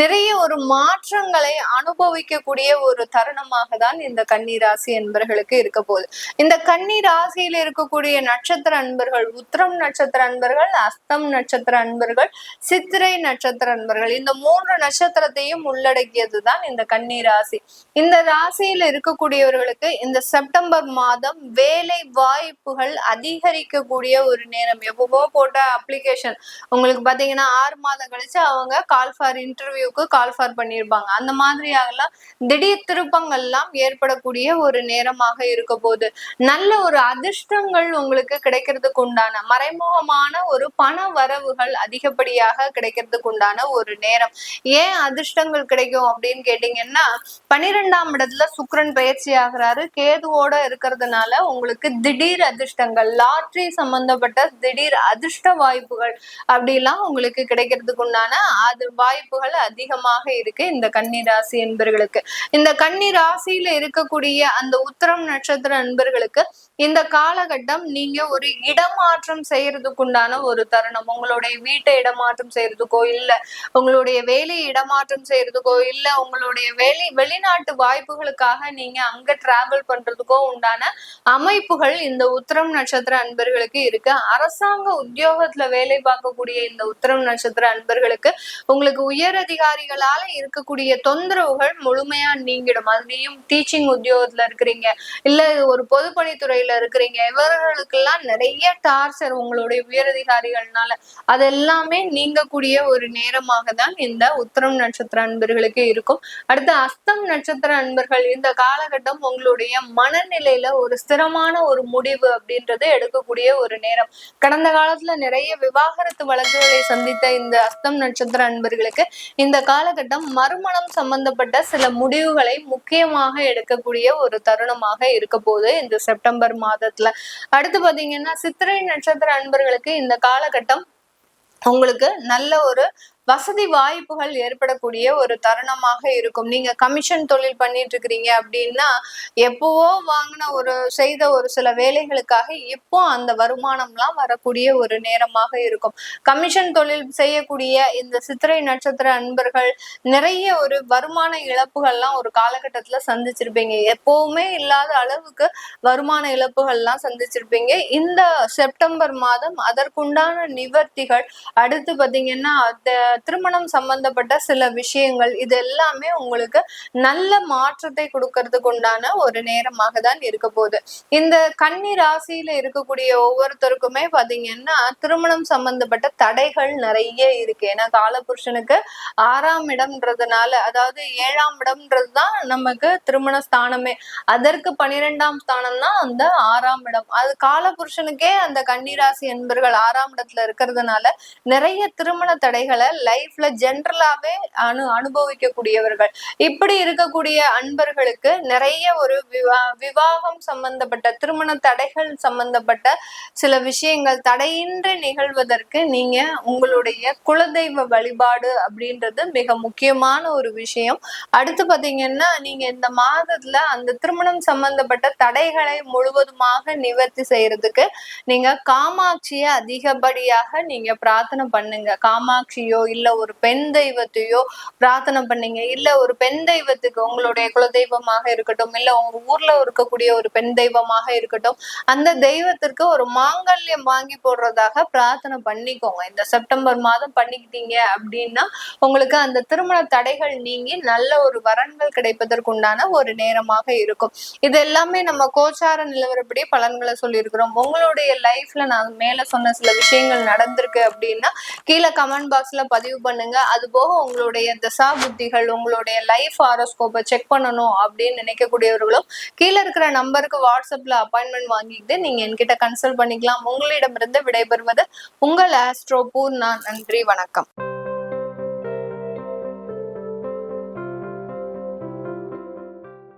நிறைய ஒரு மாற்றங்களை அனுபவிக்கக்கூடிய ஒரு தருணமாக தான் இந்த கன்னிராசி என்பர்களுக்கு இருக்க போகுது. இந்த கன்னி ராசியில இருக்கக்கூடிய நட்சத்திர அன்பர்கள் உத்திரம் நட்சத்திர அன்பர்கள், அஸ்தம் நட்சத்திர அன்பர்கள், சித்திரை நட்சத்திர அன்பர்கள், இந்த 3 நட்சத்திரத்தையும் உள்ளடக்கியதுதான் இந்த கன்னி ராசி. இந்த ராசியில இருக்கக்கூடியவர்களுக்கு இந்த செப்டம்பர் மாதம் வேலை வாய்ப்புகள் அதிகரிக்கக்கூடிய ஒரு நேரம். எப்பவோ போட்ட அப்ளிகேஷன் உங்களுக்கு பாத்தீங்கன்னா 6 மாதம் கழிச்சு அவங்க கால் ஃபார் இன்டர்வியூக்கு கால் ஃபார் பண்ணியிருப்பாங்க. அந்த மாதிரியாகலாம் திடீர் திருப்பங்கள்லாம் ஏற்படக்கூடிய ஒரு நேரமாக இருக்க போது நல்ல ஒரு அதிர்ஷ்டங்கள் உங்களுக்கு கிடைக்கிறதுக்கு உண்டான மறைமுகமான ஒரு பண வரவுகள் அதிகப்படியாக கிடைக்கிறதுக்கு உண்டான ஒரு நேரம். ஏன் அதிர்ஷ்டங்கள் கிடைக்கும் அப்படின்னு கேட்டீங்கன்னா, 12ஆம் இடத்துல சுக்கிரன் பயிற்சி ஆகிறாரு, கேதுவோட இருக்கிறதுனால உங்களுக்கு திடீர் அதிர்ஷ்டங்கள், லாட்ரி சம்பந்தப்பட்ட திடீர் அதிர்ஷ்ட வாய்ப்புகள் அப்படிலாம் உங்களுக்கு கிடைக்கிறதுக்கு உண்டான வாய்ப்புகள் அதிகமாக இருக்கு இந்த கன்னிராசி என்பர்களுக்கு. இந்த கன்னி ராசியில இருக்கக்கூடிய அந்த உத்திரம் நட்சத்திர அன்பர்களுக்கு இந்த காலகட்டம் நீங்க ஒரு இடமாற்றம் செய்யறதுக்கு உண்டான ஒரு தருணம். உங்களுடைய வீட்டை இடமாற்றம் செய்யறதுக்கோ இல்ல உங்களுடைய வேலையை இடமாற்றம் செய்யறதுக்கோ இல்ல உங்களுடைய வெளிநாட்டு வாய்ப்புகளுக்காக நீங்க அங்க டிராவல் பண்றதுக்கோ உண்டான அமைப்புகள் இந்த உத்திரம் நட்சத்திர அன்பர்களுக்கு இருக்கு. அரசாங்க உத்தியோகத்துல வேலை பார்க்கக்கூடிய இந்த உத்திரம் நட்சத்திர அன்பர்களுக்கு உங்களுக்கு உயர் அதிகாரிகளால இருக்கக்கூடிய தொந்தரவுகள் முழுமையா நீங்கிடும். அதுலயும் டீச்சிங் உத்தியோகத்துல இருக்கிறீங்க இல்ல ஒரு பொதுப்பணித்துறையில இருக்கிறீங்க, இவர்களுக்கெல்லாம் நிறைய டார்ச்சர் உங்களுடைய உயரதிகாரிகள்னால அதெல்லாமே நீங்கக்கூடிய ஒரு நேரமாக தான் இந்த உத்திரம் நட்சத்திர அன்பர்களுக்கு இருக்கும். அடுத்து அஸ்தம் நட்சத்திர அன்பர்கள் இந்த காலகட்டம் உங்களுடைய மனநிலையில ஒரு ஸ்திரமான ஒரு முடிவு அப்படின்றது எடுக்கக்கூடிய ஒரு நேரம். கடந்த காலத்துல நிறைய விவாகரத்து வழக்குகளை சந்தித்த இந்த அஸ்தம் நட்சத்திர அன்பர்களுக்கு இந்த காலகட்டம் மறுமணம் சம்பந்தப்பட்ட சில முடிவுகளை முக்கியமாக எடுக்கக்கூடிய ஒரு தருணமாக இருக்க போது இந்த செப்டம்பர் மாதத்துல. அடுத்து பாத்தீங்கன்னா சித்திரை நட்சத்திர அன்பர்களுக்கு இந்த காலகட்டம் உங்களுக்கு நல்ல ஒரு வசதி வாய்ப்புகள் ஏற்படக்கூடிய ஒரு தருணமாக இருக்கும். நீங்க கமிஷன் தொழில் பண்ணிட்டு இருக்கிறீங்க அப்படின்னா எப்பவோ வாங்கின செய்த ஒரு சில வேலைகளுக்காக இப்போ அந்த வருமானம்லாம் வரக்கூடிய ஒரு நேரமாக இருக்கும். கமிஷன் தொழில் செய்யக்கூடிய இந்த சித்திரை நட்சத்திர அன்பர்கள் நிறைய ஒரு வருமான இழப்புகள்லாம் ஒரு காலகட்டத்துல சந்திச்சிருப்பீங்க. எப்பவுமே இல்லாத அளவுக்கு வருமான இழப்புகள்லாம் சந்திச்சிருப்பீங்க. இந்த செப்டம்பர் மாதம் அதற்குண்டான நிவர்த்திகள், அடுத்து பாத்தீங்கன்னா திருமணம் சம்பந்தப்பட்ட சில விஷயங்கள், இது எல்லாமே உங்களுக்கு நல்ல மாற்றத்தை கொடுக்கறதுக்கு உண்டான ஒரு நேரமாக தான் இருக்க போகுது. இந்த கன்னி ராசியில இருக்கக்கூடிய ஒவ்வொருத்தருக்குமே பாத்தீங்கன்னா திருமணம் சம்பந்தப்பட்ட தடைகள் நிறைய இருக்கு. ஏன்னா காலபுருஷனுக்கு 6ஆம் இடம்ன்றதுனால, அதாவது 7ஆம் இடம்ன்றதுதான் நமக்கு திருமண ஸ்தானமே, அதற்கு 12ஆம் ஸ்தானம் தான் அந்த 6ஆம் இடம். அது காலபுருஷனுக்கே அந்த கன்னிராசி என்பர்கள் 6ஆம் இடத்துல இருக்கிறதுனால நிறைய திருமண தடைகளை லைஃப்ல ஜென்ரலாவே அனுபவிக்கக்கூடியவர்கள். இப்படி இருக்கக்கூடிய அன்பர்களுக்கு நிறைய ஒரு விவாகம் சம்பந்தப்பட்ட திருமண தடைகள் சம்பந்தப்பட்ட சில விஷயங்கள் தடையின்றி நிகழ்வதற்கு நீங்க உங்களுடைய குலதெய்வ வழிபாடு அப்படின்றது மிக முக்கியமான ஒரு விஷயம். அடுத்து பாத்தீங்கன்னா நீங்க இந்த மாதத்துல அந்த திருமணம் சம்பந்தப்பட்ட தடைகளை முழுவதுமாக நிவர்த்தி செய்யறதுக்கு நீங்க காமாட்சியை அதிகப்படியாக நீங்க பிரார்த்தனை பண்ணுங்க. காமாட்சியோ இல்ல ஒரு பெண் தெய்வத்தையோ பிரார்த்தனை பண்ணீங்க, இல்ல ஒரு பெண் தெய்வத்துக்கு உங்களுடைய குலதெய்வமாக இருக்கட்டும் இல்ல உங்க ஊர்ல இருக்கக்கூடிய ஒரு பெண் தெய்வமாக இருக்கட்டும், அந்த தெய்வத்திற்கு ஒரு மாங்கல்யம் வாங்கி போடுறதாக பிரார்த்தனை பண்ணிக்கோங்க. இந்த செப்டம்பர் மாதம் பண்ணிக்கிட்டீங்க அப்படின்னா உங்களுக்கு அந்த திருமண தடைகள் நீங்கி நல்ல ஒரு வரன்கள் கிடைப்பதற்குண்டான ஒரு நேரமாக இருக்கும். இது எல்லாமே நம்ம கோச்சார நிலவரப்படி பலன்களை சொல்லியிருக்கிறோம். உங்களுடைய லைஃப்ல நான் மேல சொன்ன சில விஷயங்கள் நடந்திருக்கு அப்படின்னா கீழே கமெண்ட் பாக்ஸ்ல பதிவு பண்ணுங்க. அது போக உங்களுடைய தசா புத்திகள், உங்களுடைய லைஃப் ஹாரோஸ்கோப்பை செக் பண்ணணும் அப்படின்னு நினைக்கக்கூடியவர்களும் கீழே இருக்கிற நம்பருக்கு வாட்ஸ்அப்ல அப்பாயின்மெண்ட் வாங்கிட்டு நீங்க என்கிட்ட கன்சல்ட் பண்ணிக்கலாம். உங்களிடமிருந்து விடைபெறுவது உங்கள் ஆஸ்ட்ரோ பூர்ணா. நன்றி, வணக்கம்.